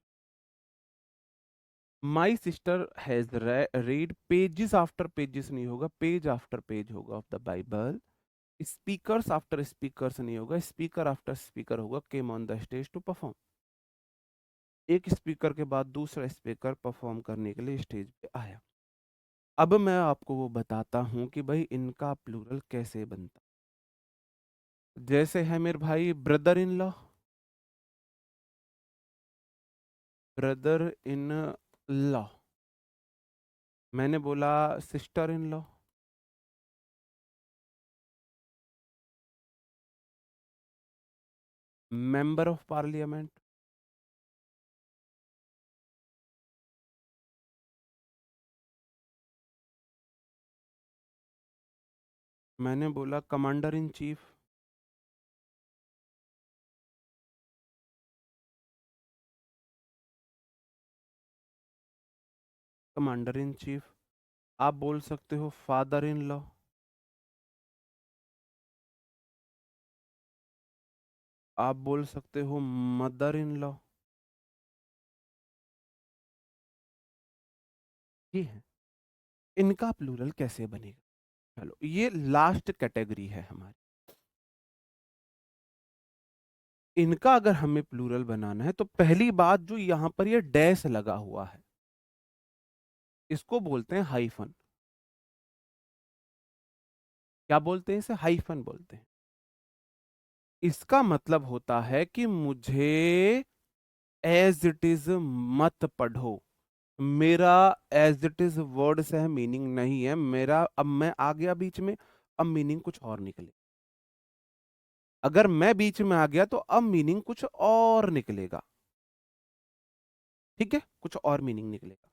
My sister has read pages after pages नहीं होगा, पेज आफ्टर पेज होगा of the Bible. Speakers after speakers नहीं होगा, स्पीकर आफ्टर स्पीकर होगा, came on the stage to perform. एक स्पीकर के बाद दूसरा स्पीकर परफॉर्म करने के लिए स्टेज पे आया। अब मैं आपको वो बताता हूं कि भाई इनका प्लूरल कैसे बनता। जैसे है मेरे भाई brother in law, brother in law. मैंने बोला sister in law, member of parliament. मैंने बोला commander in chief. Commander in chief. आप बोल सकते हो फादर इन लॉ। आप बोल सकते हो मदर इन लॉ। ये है, इनका प्लूरल कैसे बनेगा? चलो ये लास्ट कैटेगरी है हमारी। इनका अगर हमें प्लूरल बनाना है तो पहली बात जो यहां पर ये डैश लगा हुआ है, इसको बोलते हैं हाइफन। क्या बोलते हैं इसे? हाइफन बोलते हैं। इसका मतलब होता है कि मुझे एज इट इज मत पढ़ो। मेरा एज इट इज वर्ड से है मीनिंग नहीं है मेरा, अब मैं आ गया बीच में, अब मीनिंग कुछ और निकले। अगर मैं बीच में आ गया तो अब मीनिंग कुछ और निकलेगा। ठीक है, कुछ और मीनिंग निकलेगा।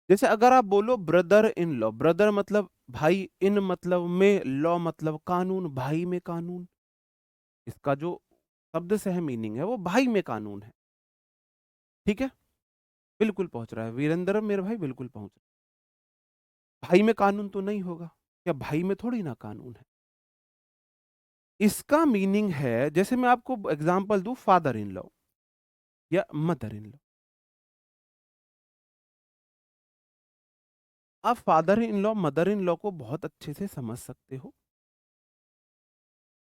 जैसे अगर आप बोलो ब्रदर इन लॉ, ब्रदर मतलब भाई, इन मतलब में, लॉ मतलब कानून, भाई में कानून। इसका जो शब्द से है मीनिंग है वो भाई में कानून है। ठीक है, बिल्कुल पहुंच रहा है वीरेंद्र मेरे भाई, बिल्कुल पहुंच रहा है। भाई में कानून तो नहीं होगा, या भाई में थोड़ी ना कानून है। इसका मीनिंग है, जैसे मैं आपको एग्जांपल दूं, फादर इन लॉ या मदर इन लॉ। आप father in law mother in law को बहुत अच्छे से समझ सकते हो।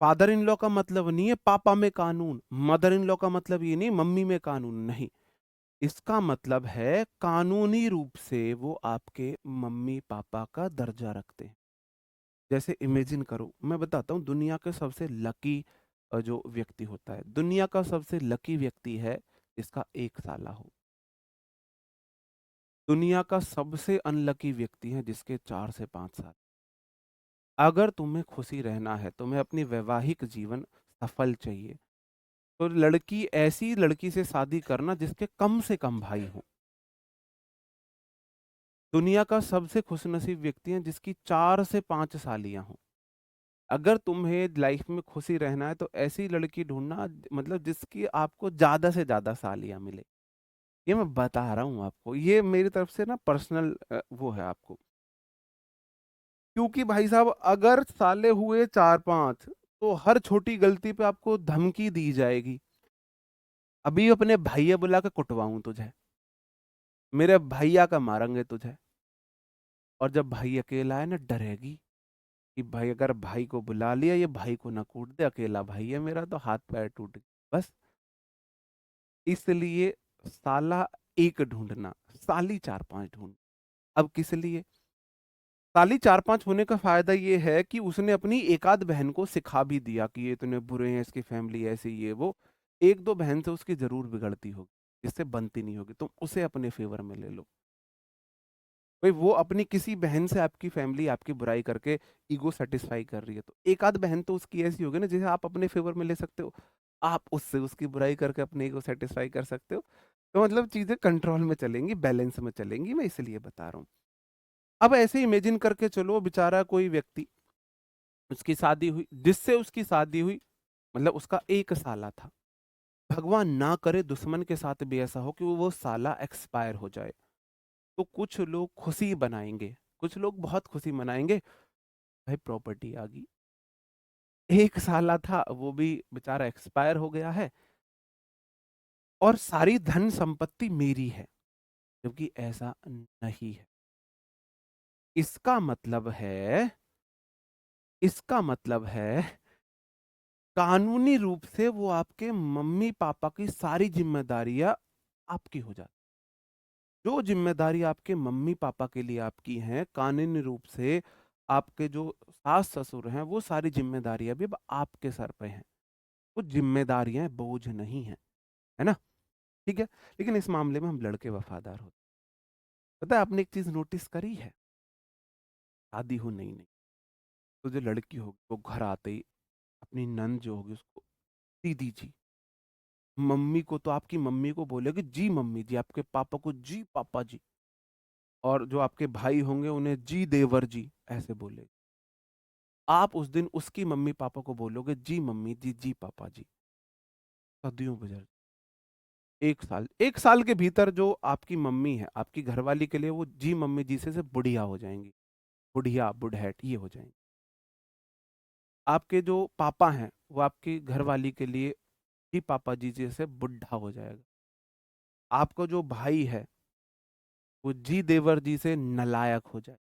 फादर इन लॉ का मतलब नहीं है पापा में कानून, मदर इन लॉ का मतलब ये नहीं मम्मी में कानून, नहीं। इसका मतलब है कानूनी रूप से वो आपके मम्मी पापा का दर्जा रखते हैं। जैसे इमेजिन करो, मैं बताता हूँ, दुनिया के सबसे लकी जो व्यक्ति होता है, दुनिया का सबसे लकी व्यक्ति है जिसका 1 साल हो। दुनिया का सबसे अनलकी व्यक्ति है जिसके 4 से 5 साल। अगर तुम्हें खुशी रहना है, तुम्हें अपनी वैवाहिक जीवन सफल चाहिए, तो लड़की, ऐसी लड़की से शादी करना जिसके कम से कम भाई हो। दुनिया का सबसे खुशनसीब व्यक्ति है जिसकी 4 से 5 सालियां हों। अगर तुम्हें लाइफ में खुशी रहना है तो ऐसी लड़की ढूंढना, मतलब जिसकी आपको ज्यादा से ज्यादा सालियां मिले। ये मैं बता रहा हूं आपको, ये मेरी तरफ से ना पर्सनल वो है आपको। क्योंकि भाई साहब अगर साले हुए 4 5, तो हर छोटी गलती पे आपको धमकी दी जाएगी। अभी अपने भैया बुला के कुटवाऊं तुझे, मेरे भैया का मारेंगे तुझे। और जब भाई अकेला है ना, डरेगी कि भाई अगर भाई को बुला लिया, ये भाई को ना कूट दे, अकेला भाई है मेरा तो हाथ पैर टूट गए। बस इसलिए साला एक ढूंढना, साली चार पांच ढूंढ। अब किस लिए? साली चार पांच होने का फायदा ये है कि उसने अपनी एक आध बहन को सिखा भी दिया कि ये इतने बुरे हैं, इसकी फैमिली ऐसी, ये वो। एक दो बहन से उसकी जरूर बिगड़ती होगी, जिससे बनती नहीं होगी, तुम उसे अपने फेवर में ले लो। भाई वो अपनी किसी बहन से आपकी फैमिली आपकी बुराई करके ईगो सेटिस्फाई कर रही है, तो एक आध बहन तो उसकी ऐसी होगी ना जिसे आप अपने फेवर में ले सकते हो। आप उससे उसकी बुराई करके अपने ईगो सेटिस्फाई कर सकते हो। तो मतलब चीजें कंट्रोल में चलेंगी, बैलेंस में चलेंगी, मैं इसलिए बता रहा हूँ। अब ऐसे इमेजिन करके चलो, बेचारा कोई व्यक्ति, उसकी शादी हुई, जिससे उसकी शादी हुई, मतलब उसका एक साला था। भगवान ना करे दुश्मन के साथ भी ऐसा हो कि वो साला एक्सपायर हो जाए, तो कुछ लोग खुशी बनाएंगे, कुछ लोग बहुत खुशी मनाएंगे। भाई प्रॉपर्टी आ गई, एक साला था वो भी बेचारा एक्सपायर हो गया है, और सारी धन संपत्ति मेरी है, जबकि ऐसा नहीं है। इसका मतलब है, इसका मतलब है कानूनी रूप से वो आपके मम्मी पापा की सारी जिम्मेदारियां आपकी हो जाती। जो जिम्मेदारी आपके मम्मी पापा के लिए आपकी हैं, कानूनी रूप से आपके जो सास ससुर हैं, वो सारी जिम्मेदारियां भी अब आपके सर पे हैं। वो जिम्मेदारियां बोझ नहीं है, है ना? ठीक है। लेकिन इस मामले में हम लड़के वफादार होते। पता है आपने एक चीज नोटिस करी है? शादी हो नई नई, तो जो लड़की होगी वो घर आते ही अपनी नंद जो होगी उसको दीदी जी, मम्मी को तो आपकी मम्मी को बोलेगी जी मम्मी जी, आपके पापा को जी पापा जी, और जो आपके भाई होंगे उन्हें जी देवर जी ऐसे बोले। आप उस दिन उसकी मम्मी पापा को बोलोगे जी मम्मी जी जी पापा जी। सदियों गुजर, एक साल के भीतर जो आपकी मम्मी है आपकी घरवाली के लिए, वो जी मम्मी जी से बुढ़िया हो जाएंगी, बुढ़िया बुढ़ैट ये हो जाएंगी। आपके जो पापा हैं वो आपकी घरवाली के लिए जी पापा जी जैसे बुढ़ा हो जाएगा। आपका जो भाई है वो जी देवर जी से नलायक हो जाए।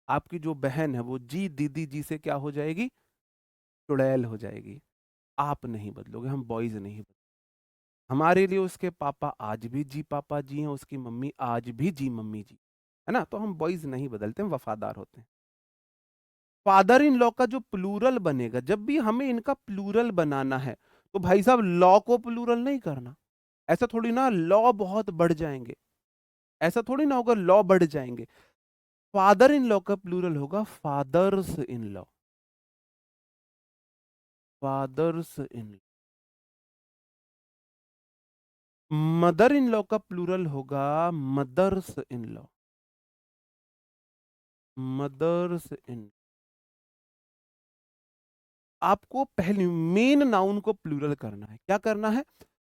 आपकी जो बहन है वो जी दीदी जी से क्या हो जाएगी? चुड़ैल हो जाएगी। आप नहीं बदलोगे, हम बॉयज नहीं बदलोगे। हमारे लिए उसके पापा आज भी जी पापा जी हैं, उसकी मम्मी आज भी जी मम्मी जी, है ना? तो हम बॉयज नहीं बदलते, हम वफादार होते हैं। फादर इन लॉ का जो प्लूरल बनेगा, जब भी हमें इनका प्लूरल बनाना है, तो भाई साहब लॉ को प्लूरल नहीं करना। ऐसा थोड़ी ना लॉ बहुत बढ़ जाएंगे, ऐसा थोड़ी ना होगा लॉ बढ़ जाएंगे। फादर इन लॉ का प्लूरल होगा fathers in law, fathers in. Mother in law का प्लूरल होगा mothers in law, mothers in. आपको पहले मेन नाउन को प्लूरल करना है। क्या करना है?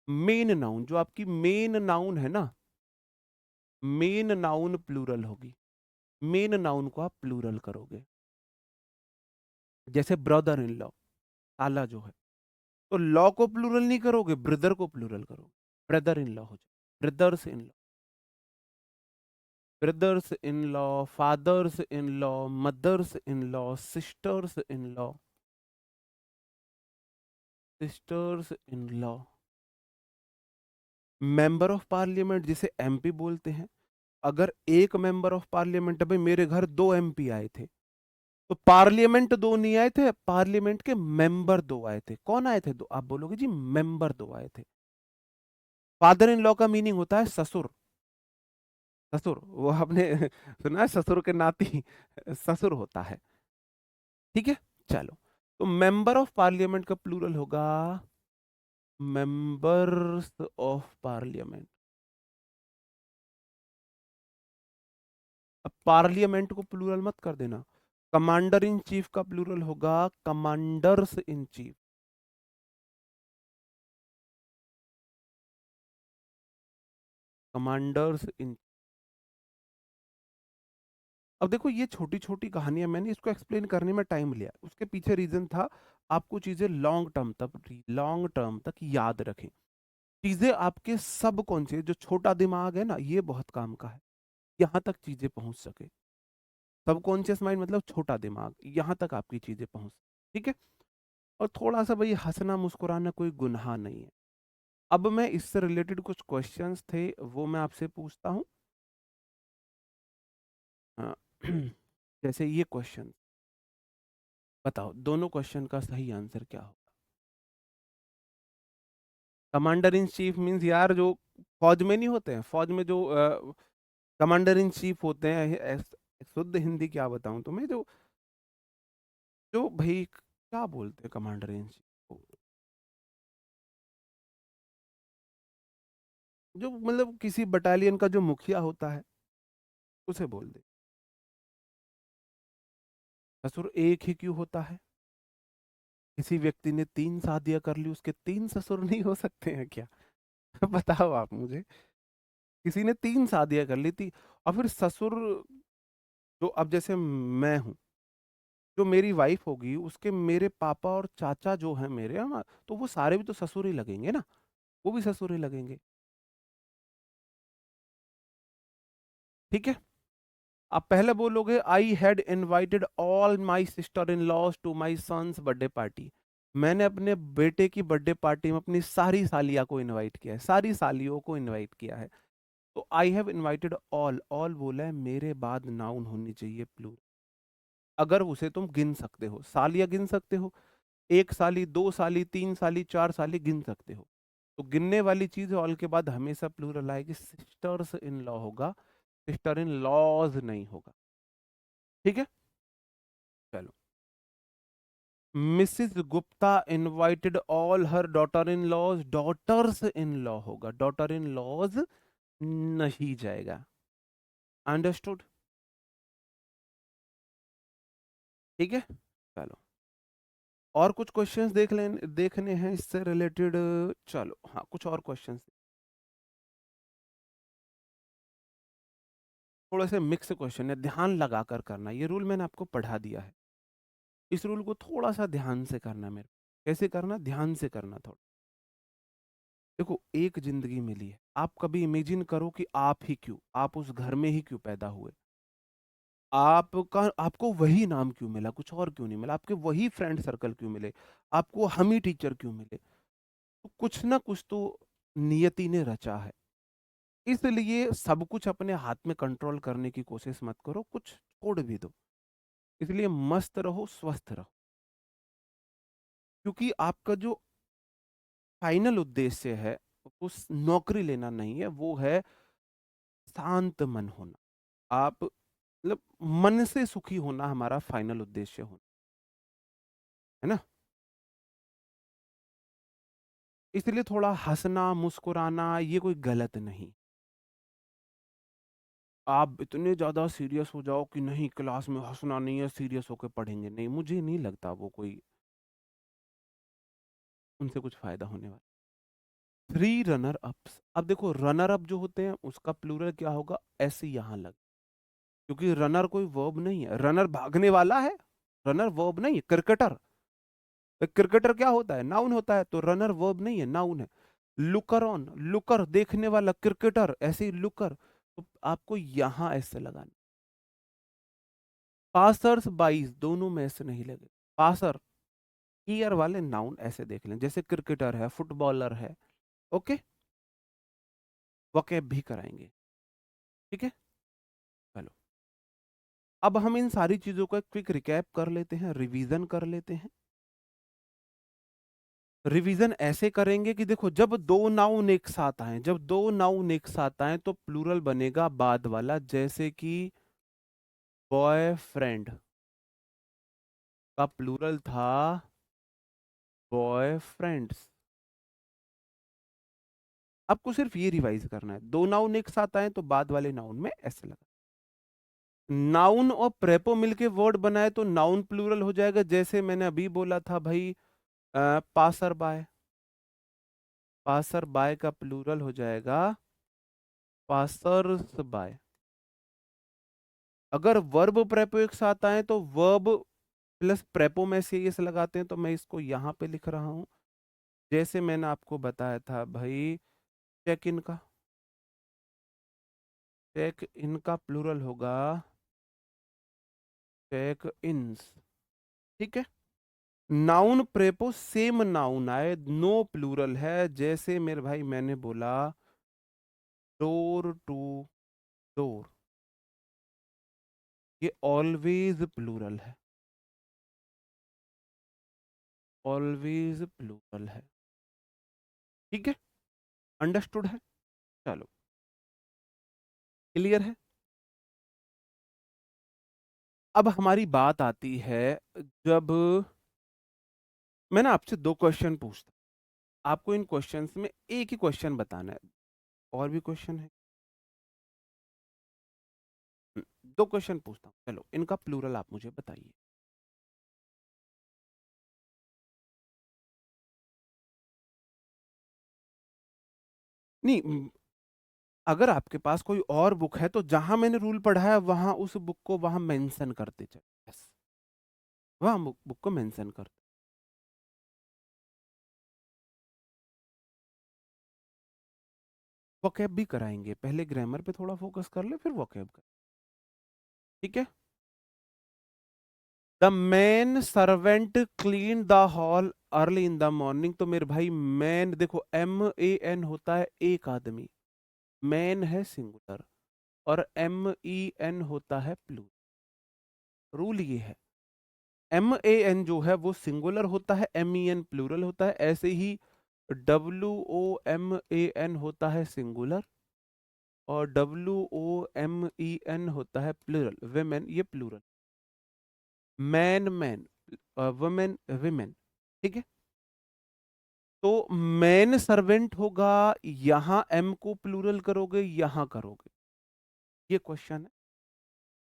मेन नाउन, जो आपकी मेन नाउन है ना, मेन नाउन प्लूरल होगी। मेन नाउन को आप प्लूरल करोगे। जैसे ब्रदर इन लॉ, साला जो है, तो लॉ को प्लूरल नहीं करोगे, ब्रदर को प्लूरल करोगे। ब्रदर इन लॉ हो जाए, brothers in law, brothers in law, fathers in law, mothers in law, sisters in law, sisters in law. Member of parliament जिसे एमपी बोलते हैं। अगर एक मेंबर ऑफ पार्लियामेंट, भाई मेरे घर दो एमपी आए थे, तो पार्लियामेंट दो नहीं आए थे, पार्लियामेंट के मेंबर दो आए थे। कौन आए थे दो? आप बोलोगे जी मेंबर दो आए थे। फादर इन लॉ का मीनिंग होता है ससुर। ससुर, वो आपने सुना है ससुर के नाती ससुर होता है। ठीक है, चलो। तो मेंबर ऑफ पार्लियामेंट का प्लूरल होगा मेंबर्स ऑफ पार्लियामेंट। अब पार्लियामेंट को प्लूरल मत कर देना। कमांडर इन चीफ का प्लूरल होगा कमांडर्स इन चीफ। कमांडर्स इन। अब देखो ये छोटी छोटी कहानियां, मैंने इसको एक्सप्लेन करने में टाइम लिया, उसके पीछे रीजन था आपको चीजें लॉन्ग टर्म तक याद रखें। चीजें आपके सब कॉन्शियस, जो छोटा दिमाग है ना, ये बहुत काम का है, यहाँ तक चीजें पहुंच सके। सबकॉन्शियस माइंड मतलब छोटा दिमाग, यहाँ तक आपकी चीजें पहुंच। ठीक है। और थोड़ा सा भाई हंसना मुस्कुराना कोई गुनाह नहीं है। अब मैं इससे रिलेटेड कुछ क्वेश्चंस थे वो मैं आपसे पूछता हूँ। अ, जैसे ये क्वेश्चन, बताओ दोनों क्वेश्चन का सही आंसर क्या हो। कमांडर इन चीफ मीन्स यार जो फौज में नहीं होते हैं, फौज में जो कमांडर इन चीफ होते हैं, शुद्ध हिंदी क्या बताऊं तुम्हें, जो जो भाई क्या बोलते हैं कमांडर इन चीफ को, जो मतलब किसी बटालियन का जो मुखिया होता है उसे बोल दे। ससुर एक ही क्यों होता है? किसी व्यक्ति ने 3 शादियां कर ली, उसके 3 ससुर नहीं हो सकते हैं क्या? बताओ आप मुझे। किसी ने 3 शादियां कर ली थी, और फिर ससुर, जो अब जैसे मैं हूँ, जो मेरी वाइफ होगी उसके मेरे पापा और चाचा जो हैं मेरे, हम तो वो सारे भी तो ससुर ही लगेंगे ना, वो भी ससुर ही लगेंगे। ठीक है। आप पहले बोलोगे I had invited all my sister in laws to my son's birthday party. मैंने अपने बेटे की बर्थडे पार्टी में अपनी सारी सालिया को इनवाइट किया है, सारी सालियों को इनवाइट किया है। तो I have invited all, all बोला है, मेरे बाद नाउन होनी चाहिए प्लूरल। अगर उसे तुम गिन सकते हो, सालिया गिन सकते हो, 1 साली, 2 साली, 3 साली, 4 साली गिन सकते हो, तो गिनने वाली चीज ऑल के बाद हमेशा प्लूरल आएगी, सिस्टर्स इन लॉ होगा, सिस्टर इन लॉज नहीं होगा। ठीक है। चलो, Mrs Gupta invited all her daughter in laws, daughters in law होगा, डॉटर इन लॉज नहीं जाएगा। अंडरस्टूड? ठीक है। चलो, और कुछ क्वेश्चंस देखने हैं इससे रिलेटेड। चलो हाँ, कुछ और क्वेश्चंस, थोड़े से मिक्स क्वेश्चन है, ध्यान लगा कर करना। ये रूल मैंने आपको पढ़ा दिया है, इस रूल को थोड़ा सा ध्यान से करना मेरे। कैसे करना? ध्यान से करना थोड़ा। देखो, एक जिंदगी मिली है, आप कभी इमेजिन करो कि आप ही क्यों, आप उस घर में ही क्यों पैदा हुए, आपका आपको वही नाम क्यों मिला, कुछ और क्यों नहीं मिला, आपके वही फ्रेंड सर्कल क्यों मिले, आपको हम ही टीचर क्यों मिले? तो कुछ ना कुछ तो नियति ने रचा है। इसलिए सब कुछ अपने हाथ में कंट्रोल करने की कोशिश मत करो, कुछ छोड़ भी दो। इसलिए मस्त रहो, स्वस्थ रहो, क्योंकि आपका जो फाइनल उद्देश्य है उस नौकरी लेना नहीं है, वो है शांत मन होना। आप मतलब मन से सुखी होना हमारा फाइनल उद्देश्य होना है ना। इसलिए थोड़ा हंसना मुस्कुराना ये कोई गलत नहीं। आप इतने ज्यादा सीरियस हो जाओ कि नहीं क्लास में हंसना नहीं है, सीरियस होकर पढ़ेंगे, नहीं, मुझे नहीं लगता वो कोई, उनसे कुछ फायदा होने वाला। 3 रनर अप्स, अब देखो रनर अप जो होते हैं उसका प्लूरल क्या होगा, ऐसे यहां लग, क्योंकि रनर कोई वर्ब नहीं है, रनर भागने वाला है, रनर वर्ब नहीं है। क्रिकेटर, क्रिकेटर क्या होता है, नाउन होता है, तो रनर वर्ब नहीं है, नाउन है। लुकर ऑन, लुकर देखने वाला, क्रिकेटर ऐसे ही लुकर, तो आपको यहां ऐसे लगाना। पासर्स बाइज दोनों में ऐसे नहीं लगे, पासर ईयर वाले नाउन ऐसे देख लें, जैसे क्रिकेटर है, फुटबॉलर है। ओके, वोकैब भी कराएंगे। ठीक है। चलो, अब हम इन सारी चीजों का क्विक रिकैप कर लेते हैं, रिवीजन कर लेते हैं। रिवीजन ऐसे करेंगे कि देखो, जब दो नाउन एक साथ आए, जब दो नाउन एक साथ आए तो प्लूरल बनेगा बाद वाला, जैसे कि बॉयफ्रेंड का प्लूरल था बॉयफ्रेंड्स। आपको सिर्फ ये रिवाइज करना है, दो नाउन एक साथ आए तो बाद वाले नाउन में ऐसे लगा। नाउन और प्रेपो मिलके वर्ड बनाए तो नाउन प्लूरल हो जाएगा, जैसे मैंने अभी बोला था भाई, पासर बाय, पासर बाय का प्लूरल हो जाएगा पासर्स बाय। अगर वर्ब प्रेपो एक साथ आए तो वर्ब प्लस प्रेपो में से ये से लगाते हैं, तो मैं इसको यहाँ पे लिख रहा हूँ, जैसे मैंने आपको बताया था भाई, चेक इन का, चेक इन का प्लूरल होगा चेक इन्स। ठीक है। नाउन प्रेपो सेम नाउन आए, नो प्लूरल है। जैसे मेरे भाई मैंने बोला डोर टू डोर, ये ऑलवेज प्लूरल है, ऑलवेज प्लूरल है। ठीक है, अंडरस्टूड है। चलो, क्लियर है। अब हमारी बात आती है, जब मैं ना आपसे दो क्वेश्चन पूछता, आपको इन क्वेश्चंस में एक ही क्वेश्चन बताना है। और भी क्वेश्चन है? दो क्वेश्चन पूछता हूँ, चलो इनका प्लूरल आप मुझे बताइए। नहीं, अगर आपके पास कोई और बुक है तो जहां मैंने रूल पढ़ा है वहां उस बुक को वहां मेंशन करते चले, यस, वहां बुक को मेंशन कर। वोकैब भी कराएंगे, पहले ग्रामर पे थोड़ा फोकस कर ले, फिर वोकैब कर। ठीक है। The man servant clean the hall early in the morning. तो मेरे भाई मैन देखो, MAN होता है एक आदमी, मैन है सिंगुलर, और MEN होता है प्लूरल। रूल ये है, MAN जो है वो सिंगुलर होता है, MEN प्लूरल होता है। ऐसे ही WOMAN होता है सिंगुलर, और WOMEN होता है प्लूरल, वेमेन ये plural. Man man, women women. ठीक है। तो मैन सर्वेंट होगा, यहां M को प्लूरल करोगे, यहां करोगे, ये क्वेश्चन है।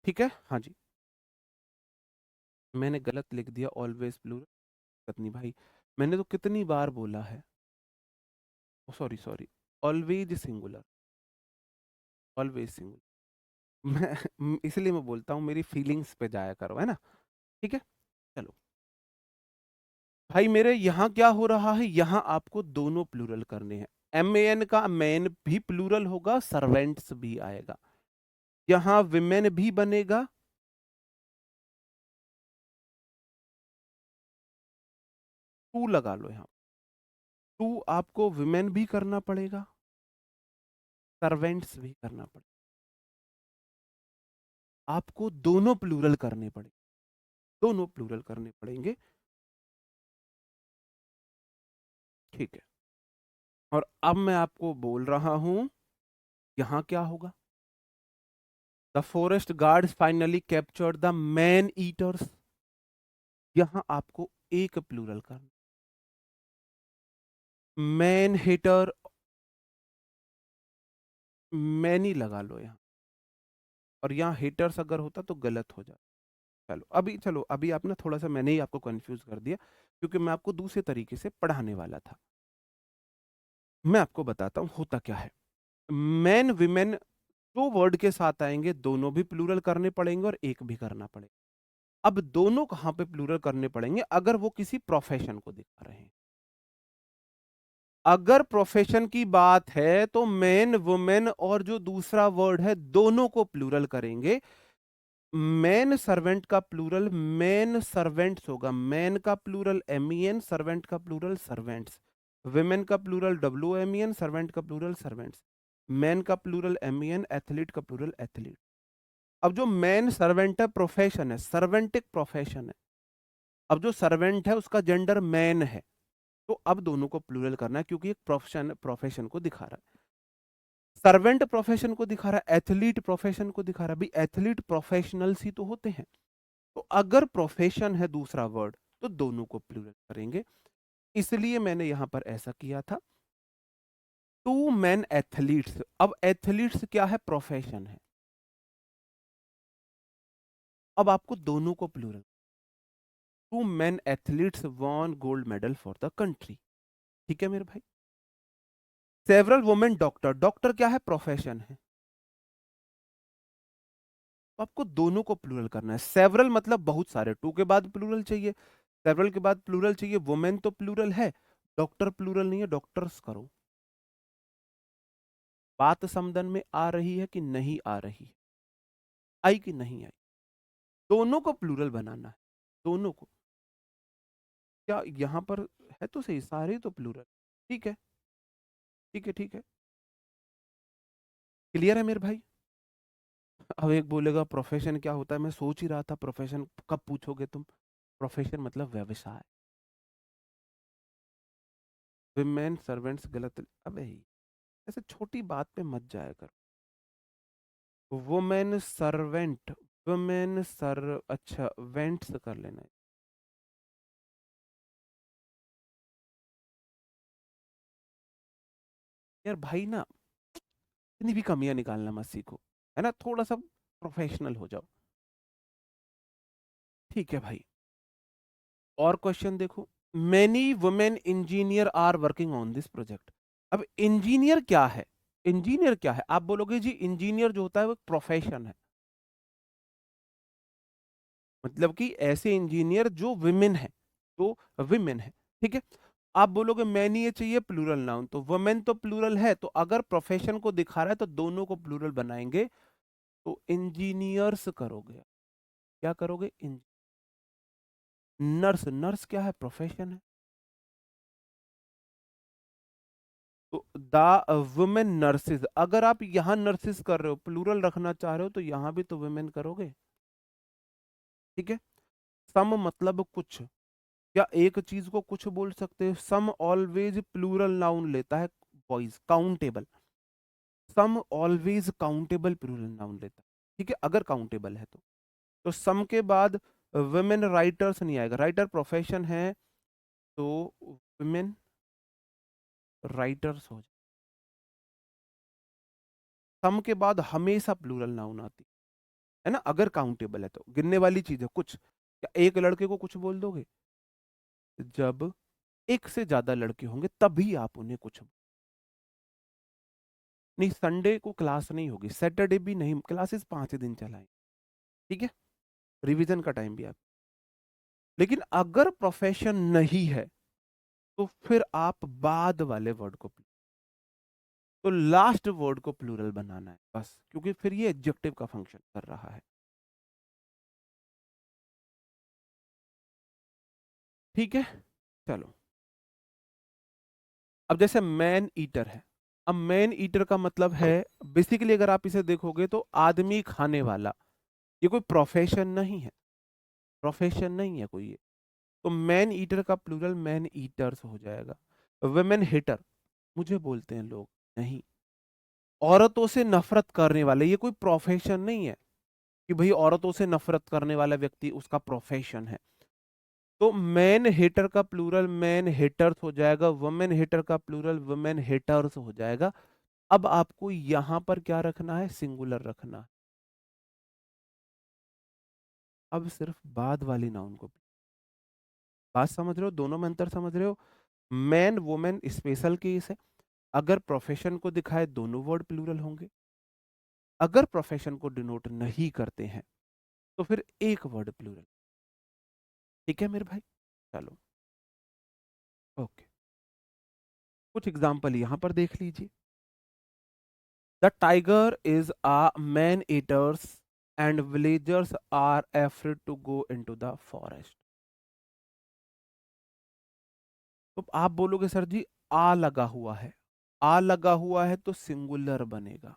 ठीक है, हाँ जी। मैंने गलत लिख दिया, ऑलवेज प्लूरल। पत्नी भाई, मैंने तो कितनी बार बोला है, sorry sorry, always singular, always singular. मैं इसलिए मैं बोलता हूँ, मेरी फीलिंग्स पे जाया करो, है ना। ठीक है। चलो भाई, मेरे यहाँ क्या हो रहा है, यहाँ आपको दोनों प्लूरल करने हैं। MAN का मैन भी प्लूरल होगा, सर्वेंट्स भी आएगा, यहाँ विमेन भी बनेगा। टू लगा लो यहाँ, टू आपको विमेन भी करना पड़ेगा, सर्वेंट्स भी करना पड़ेगा, आपको दोनों प्लूरल करने पड़ेंगे, दोनों प्लूरल करने पड़ेंगे। ठीक है। और अब मैं आपको बोल रहा हूं, यहां क्या होगा। The forest guards finally captured the man eaters, यहां आपको एक प्लूरल करना, मैन हेटर, मैनी लगा लो यहाँ, और यहाँ हेटर्स अगर होता तो गलत हो जाता। चलो अभी आप ना थोड़ा सा, मैंने ही आपको कंफ्यूज कर दिया, क्योंकि मैं आपको दूसरे तरीके से पढ़ाने वाला था। मैं आपको बताता हूँ होता क्या है। मैन विमेन दो वर्ड के साथ आएंगे, दोनों भी प्लूरल करने पड़ेंगे और एक भी करना पड़ेगा। अब दोनों कहां पे प्लूरल करने पड़ेंगे, अगर वो किसी प्रोफेशन को दिखा रहे हैं। अगर प्रोफेशन की बात है तो मैन वुमेन और जो दूसरा वर्ड है दोनों को प्लूरल करेंगे। मैन सर्वेंट का प्लूरल मैन सर्वेंट्स होगा, मैन का प्लूरल MEN, सर्वेंट का प्लूरल सर्वेंट्स। विमेन का प्लूरल WOMEN, सर्वेंट का प्लूरल सर्वेंट्स। मैन का प्लूरल MEN, एथलीट का प्लूरल एथलीट। अब जो मैन सर्वेंट है, प्रोफेशन है, सर्वेंटिक प्रोफेशन है। अब जो सर्वेंट है उसका जेंडर मैन है, तो अब दोनों को प्लूरल करना है, क्योंकि एक प्रोफेशन प्रोफेशन को दिखा रहा है। सर्वेंट प्रोफेशन को दिखा रहा है, एथलीट प्रोफेशन को दिखा रहा है, भाई एथलीट प्रोफेशनल्स ही तो होते हैं। तो अगर प्रोफेशन है दूसरा वर्ड, तो दोनों को प्लूरल करेंगे। इसलिए मैंने यहां पर ऐसा किया था, टू मैन एथलीट्स। अब एथलीट्स क्या है, प्रोफेशन है। अब आपको दोनों को plural, two man athletes won gold medal for the country. ठीक है मेरे भाई। सेवरल वुमेन डॉक्टर, डॉक्टर क्या है, प्रोफेशन है। तो आपको दोनों को प्लूरल करना है। सेवरल मतलब बहुत सारे, टू के बाद प्लूरल चाहिए, सेवरल के बाद प्लूरल चाहिए। वुमेन तो प्लूरल है, डॉक्टर प्लूरल नहीं है, डॉक्टर्स करो। बात समझ में आ रही है कि नहीं आ रही है, आई कि नहीं आई। दोनों को प्लूरल बनाना है, दोनों को। क्या यहाँ पर है तो सही, सारे तो प्लूरल। ठीक है, ठीक है, ठीक है। क्लियर है मेरे भाई? अब एक बोलेगा प्रोफेशन क्या होता है, मैं सोच ही रहा था प्रोफेशन कब पूछोगे तुम। प्रोफेशन मतलब व्यवसाय। विमेन सर्वेंट्स गलत। अबे ऐसे छोटी बात पे मत जाया कर। वुमेन सर्वेंट, वुमेन सर, अच्छा वेंट्स कर लेना है। यार भाई ना, इतनी भी कमियां निकालना मत सीखो, है ना, थोड़ा सा प्रोफेशनल हो जाओ। ठीक है भाई। और क्वेश्चन देखो। Many women engineer are working on this project. अब इंजीनियर क्या है? इंजीनियर क्या है? आप बोलोगे जी इंजीनियर जो होता है वो प्रोफेशन है, मतलब कि ऐसे इंजीनियर जो विमेन है, तो विमेन है। ठीक है। आप बोलोगे मैनी ये चाहिए प्लूरल नाउन, तो वुमेन तो प्लूरल है, तो अगर प्रोफेशन को दिखा रहा है तो दोनों को प्लूरल बनाएंगे, तो इंजीनियर्स करोगे। क्या करोगे? नर्स, नर्स क्या है? प्रोफेशन है। तो द वुमेन नर्सेज, अगर आप यहां नर्सेज कर रहे हो, प्लूरल रखना चाह रहे हो, तो यहां भी तो वुमेन करोगे। ठीक है। सम मतलब कुछ, क्या एक चीज को कुछ बोल सकते हो? सम ऑलवेज प्लूरल नाउन लेता है, बॉयज काउंटेबल। सम ऑलवेज काउंटेबल प्लूरल नाउन लेता है। ठीक है, अगर काउंटेबल है तो सम के बाद वुमेन राइटर्स नहीं आएगा, राइटर प्रोफेशन है, तो वुमेन राइटर्स हो जाए। सम के बाद हमेशा प्लूरल नाउन आती है ना, अगर काउंटेबल है तो। गिनने वाली चीज है कुछ, क्या एक लड़के को कुछ बोल दोगे? जब एक से ज्यादा लड़के होंगे तभी आप उन्हें कुछ। नहीं, संडे को क्लास नहीं होगी, सैटरडे भी नहीं, क्लासेस 5 दिन चलाएं। ठीक है, रिवीजन का टाइम भी आप। लेकिन अगर प्रोफेशन नहीं है तो फिर आप बाद वाले वर्ड को, तो लास्ट वर्ड को प्लूरल बनाना है बस, क्योंकि फिर ये एडजेक्टिव का फंक्शन कर रहा है। ठीक है, चलो। अब जैसे मैन ईटर है। अब मैन ईटर का मतलब है, बेसिकली अगर आप इसे देखोगे तो आदमी खाने वाला। ये कोई प्रोफेशन नहीं है, प्रोफेशन नहीं है कोई ये। तो मैन ईटर का प्लूरल मैन ईटर्स हो जाएगा। वुमेन हिटर, मुझे बोलते हैं लोग, नहीं। औरतों से नफरत करने वाले, ये कोई प्रोफेशन नहीं है कि भाई औरतों से नफरत करने वाला व्यक्ति उसका प्रोफेशन है। तो मैन हेटर का प्लूरल मैन हेटर्स हो जाएगा, वुमेन हेटर का प्लूरल वुमेन हेटर्स हो जाएगा। अब आपको यहां पर क्या रखना है? सिंगुलर रखना है। अब सिर्फ बाद वाली नाउन को, बात समझ रहे हो? दोनों में अंतर समझ रहे हो? मैन वुमेन स्पेशल केस है, अगर प्रोफेशन को दिखाए दोनों वर्ड प्लूरल होंगे। अगर प्रोफेशन को डिनोट नहीं करते हैं तो फिर एक वर्ड प्लूरल। ठीक है मेरे भाई, चलो। ओके, कुछ एग्जांपल यहां पर देख लीजिए। The tiger is a man eaters and villagers are afraid to go into the forest. तो आप बोलोगे सर जी आ लगा हुआ है, आ लगा हुआ है तो सिंगुलर बनेगा।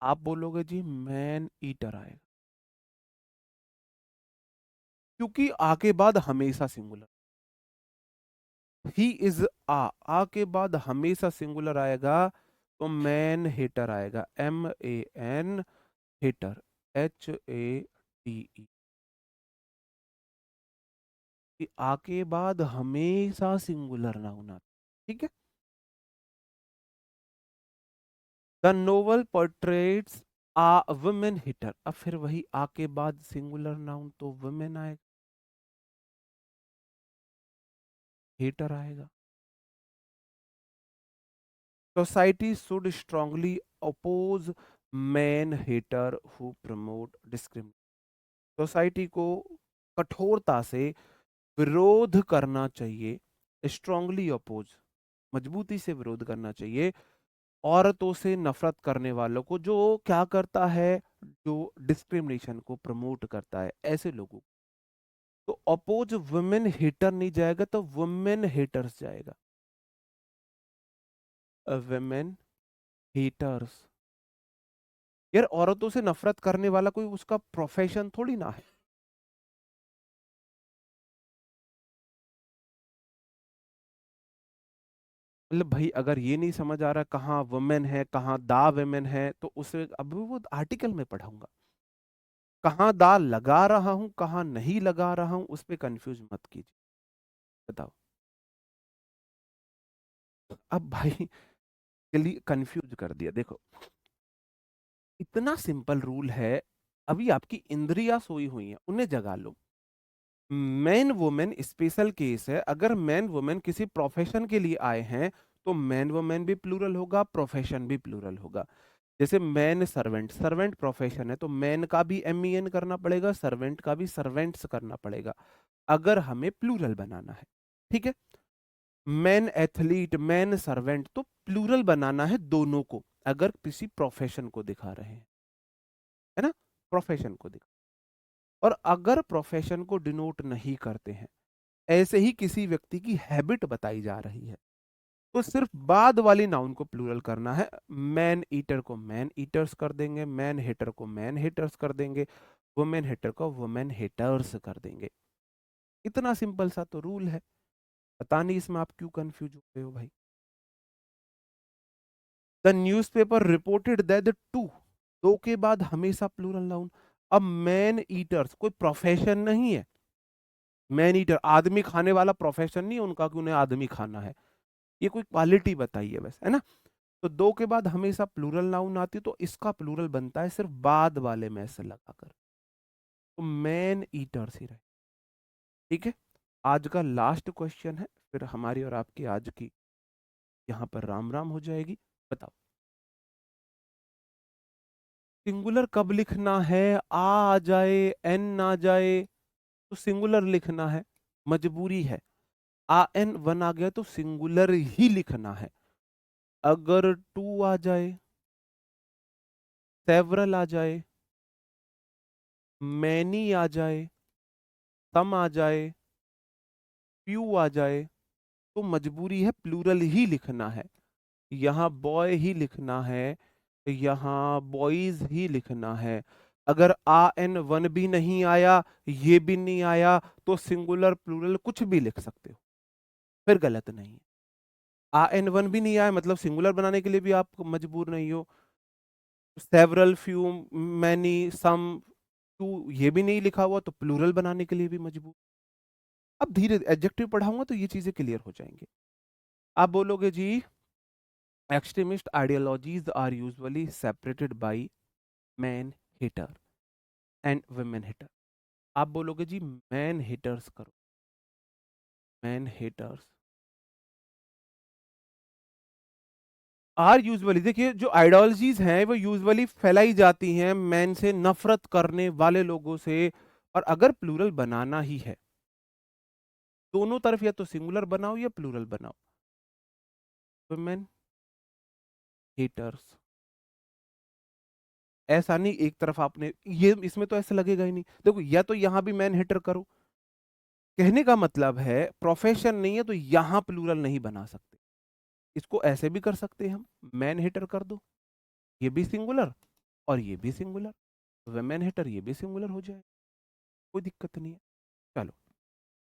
आप बोलोगे जी मैन ईटर आएगा, क्योंकि आ के बाद हमेशा सिंगुलर। ही इज आ के बाद हमेशा सिंगुलर आएगा, तो मैन हेटर आएगा, MAN हेटर, HATE। कि आ के बाद हमेशा सिंगुलर नाउन आता। ठीक है। The novel portraits a women hater, अब फिर वही आ के बाद सिंगुलर नाउन तो वुमेन आएगा, हेटर आएगा। Society should strongly oppose man hater who promote discrimination. Society को कठोरता से विरोध करना चाहिए, स्ट्रांगली अपोज, मजबूती से विरोध करना चाहिए औरतों से नफरत करने वालों को, जो क्या करता है, जो डिस्क्रिमिनेशन को प्रमोट करता है, ऐसे लोगों को। तो अपोज वुमेन हेटर नहीं जाएगा, तो वुमेन हेटर्स जाएगा। Women haters. यार औरतों से नफरत करने वाला कोई उसका प्रोफेशन थोड़ी ना है। मतलब भाई अगर ये नहीं समझ आ रहा कहाँ वुमेन है कहाँ दा वुमेन है, तो उसे अब वो आर्टिकल में पढ़ाऊंगा। कहाँ दा लगा रहा हूं कहाँ नहीं लगा रहा हूं, उस पे कंफ्यूज मत कीजिए। बताओ। अब भाई के लिए कंफ्यूज कर दिया। देखो इतना सिंपल रूल है। अभी आपकी इंद्रियां सोई हुई हैं, उन्हें जगा लो। मैन वुमेन स्पेशल केस है। अगर मैन वुमेन किसी प्रोफेशन के लिए आए हैं, तो मैन वुमेन भी प्लूरल होगा, प्रोफेशन भी प्लूरल होगा। जैसे मैन सर्वेंट, सर्वेंट प्रोफेशन है, तो मैन का भी MEN करना पड़ेगा, सर्वेंट का भी सर्वेंट्स करना पड़ेगा, अगर हमें प्लूरल बनाना है। ठीक है। मैन एथलीट, मैन सर्वेंट, तो प्लूरल बनाना है दोनों को, अगर किसी प्रोफेशन को दिखा रहे हैं, है ना, प्रोफेशन को दिखा। और अगर प्रोफेशन को डिनोट नहीं करते हैं, ऐसे ही किसी व्यक्ति की हैबिट बताई जा रही है, तो सिर्फ बाद वाली नाउन को प्लूरल करना है। मैन ईटर को मैन ईटर्स कर देंगे, मैन हेटर को मैन हेटर्स कर देंगे, वुमेन हेटर को वुमेन हेटर्स कर देंगे। इतना सिंपल सा तो रूल है। पता नहीं इसमें आप क्यों कंफ्यूज हो रहे हो भाई। The newspaper reported that the two, दो के बाद हमेशा प्लूरल नाउन। अब मैन ईटर्स कोई प्रोफेशन नहीं है। मैन ईटर आदमी खाने वाला प्रोफेशन नहीं है उनका कि उन्हें आदमी खाना है, ये कोई क्वालिटी बताई है बस, है ना। तो दो के बाद हमेशा प्लूरल नाउन आती है, तो इसका प्लूरल बनता है सिर्फ बाद वाले में से लगाकर, तो मैन ईटर्स ही रहे। ठीक है। आज का लास्ट क्वेश्चन है, फिर हमारी और आपकी आज की यहाँ पर राम राम हो जाएगी। बताओ सिंगुलर कब लिखना है? आ जाए, एन ना जाए, तो सिंगुलर लिखना है, मजबूरी है। एन वन आ गया तो सिंगुलर ही लिखना है। अगर टू आ जाए, सेवरल आ जाए, मैनी आ जाए, सम आ जाए, फ्यू आ जाए, तो मजबूरी है प्लूरल ही लिखना है। यहाँ बॉय ही लिखना है, यहाँ बॉयज ही लिखना है। अगर एन वन भी नहीं आया, ये भी नहीं आया, तो सिंगुलर प्लूरल कुछ भी लिख सकते हो, फिर गलत नहीं है। एन वन भी नहीं आया मतलब सिंगुलर बनाने के लिए भी आप मजबूर नहीं हो। Several, few, many, some, two, ये भी नहीं लिखा हुआ तो प्लूरल बनाने के लिए भी मजबूर। अब धीरे एडजेक्टिव पढ़ाऊंगा तो ये चीजें क्लियर हो जाएंगी। आप बोलोगे जी extremist ideologies are usually separated by man hater and women hater. आप बोलोगे जी मैन हेटर्स करो, मैन हेटर्स आर यूजुअली। देखिए जो आइडियोलॉजीज हैं वो यूजुअली फैलाई जाती हैं मैन से नफरत करने वाले लोगों से। और अगर प्लूरल बनाना ही है, दोनों तरफ या तो सिंगुलर बनाओ या प्लूरल बनाओ। वुमेन हेटर्स, ऐसा नहीं एक तरफ आपने ये, इसमें तो ऐसा लगेगा ही नहीं। देखो या तो यहां भी मैन हेटर करो, कहने का मतलब है प्रोफेशन नहीं है तो यहां प्लूरल नहीं बना सकते। इसको ऐसे भी कर सकते हैं हम, मैन हेटर कर दो, ये भी सिंगुलर और ये भी सिंगुलर, वुमेन हेटर ये भी सिंगुलर हो जाए, कोई दिक्कत नहीं है। चलो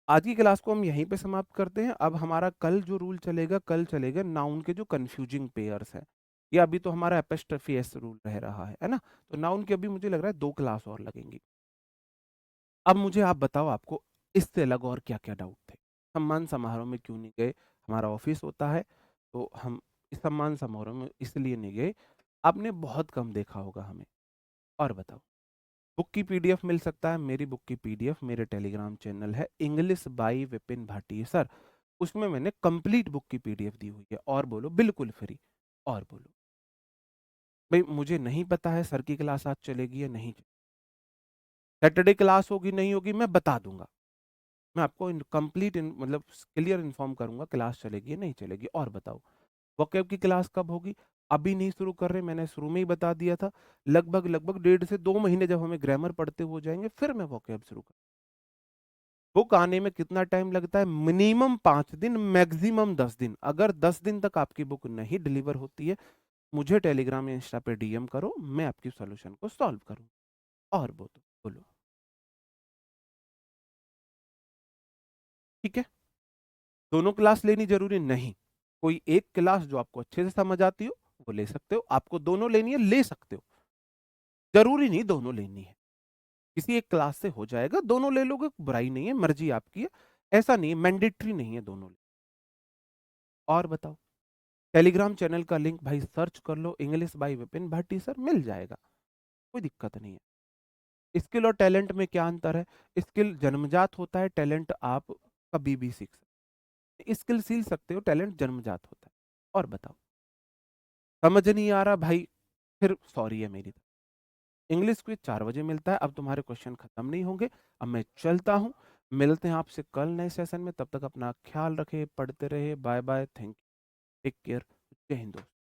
आज की क्लास को हम यहीं पे समाप्त करते हैं। अब हमारा कल जो रूल चलेगा, कल चलेगा नाउन के जो कंफ्यूजिंग पेयर्स हैं। ये अभी तो हमारा एपिस्ट्रफी एस रूल रह रहा है ना। तो नाउन के अभी मुझे लग रहा है 2 क्लास और लगेंगी। अब मुझे आप बताओ आपको इससे अलग और क्या क्या डाउट थे। सम्मान समारोह में क्यों नहीं गए? हमारा ऑफिस होता है तो हम इस सम्मान समारोह में इसलिए नहीं गए, आपने बहुत कम देखा होगा हमें। और बताओ बुक की PDF मिल सकता है? मेरी बुक की PDF मेरे टेलीग्राम चैनल है English by Vipin Bhati sir, उसमें मैंने कंप्लीट बुक की PDF दी हुई है। और बोलो बिल्कुल फ्री। और बोलो भाई मुझे नहीं पता है सर की क्लास आज चलेगी या नहीं, सैटरडे क्लास होगी नहीं होगी मैं बता दूंगा, मैं आपको कंप्लीट मतलब क्लियर इन्फॉर्म करूंगा क्लास चलेगी या नहीं चलेगी। और बताओ वोकैब की क्लास कब होगी? अभी नहीं शुरू कर रहे, मैंने शुरू में ही बता दिया था। लगभग लगभग 1.5 से 2 महीने जब हमें ग्रामर पढ़ते हो जाएंगे फिर मैं वोकैब शुरू बुक आने में कितना टाइम लगता है? मिनिमम 5 दिन, मैक्सिमम 10 दिन। अगर 10 दिन तक आपकी बुक नहीं डिलीवर होती है, मुझे टेलीग्राम या इंस्टा पे डीएम करो, मैं आपकी सॉल्यूशन को सॉल्व करूँ। और बोलो। ठीक है, दोनों क्लास लेनी जरूरी नहीं। कोई एक क्लास जो आपको अच्छे से समझ आती हो वो ले सकते हो, आपको दोनों लेनी है ले सकते हो, जरूरी नहीं दोनों लेनी है। किसी एक क्लास से हो जाएगा, दोनों ले लोगे बुराई नहीं है, मर्जी आपकी है। ऐसा नहीं है, मैंडेटरी नहीं है दोनों। और बताओ, टेलीग्राम चैनल का लिंक भाई सर्च कर लो, English by Vipin Bhati sir, मिल जाएगा, कोई दिक्कत नहीं है। स्किल और टैलेंट में क्या अंतर है? स्किल जन्मजात होता है, टैलेंट आप कभी भी सीख सकते हैं। स्किल सीख सकते हो, टैलेंट जन्मजात होता है। और बताओ, समझ नहीं आ रहा भाई, फिर सॉरी है मेरी तरफ। इंग्लिश क्विज 4 बजे मिलता है, अब तुम्हारे क्वेश्चन खत्म नहीं होंगे। अब मैं चलता हूँ, मिलते हैं आपसे कल नए सेशन में। तब तक अपना ख्याल रखे, पढ़ते रहे। Bye bye, thank you, take care, जय हिंद दोस्तों।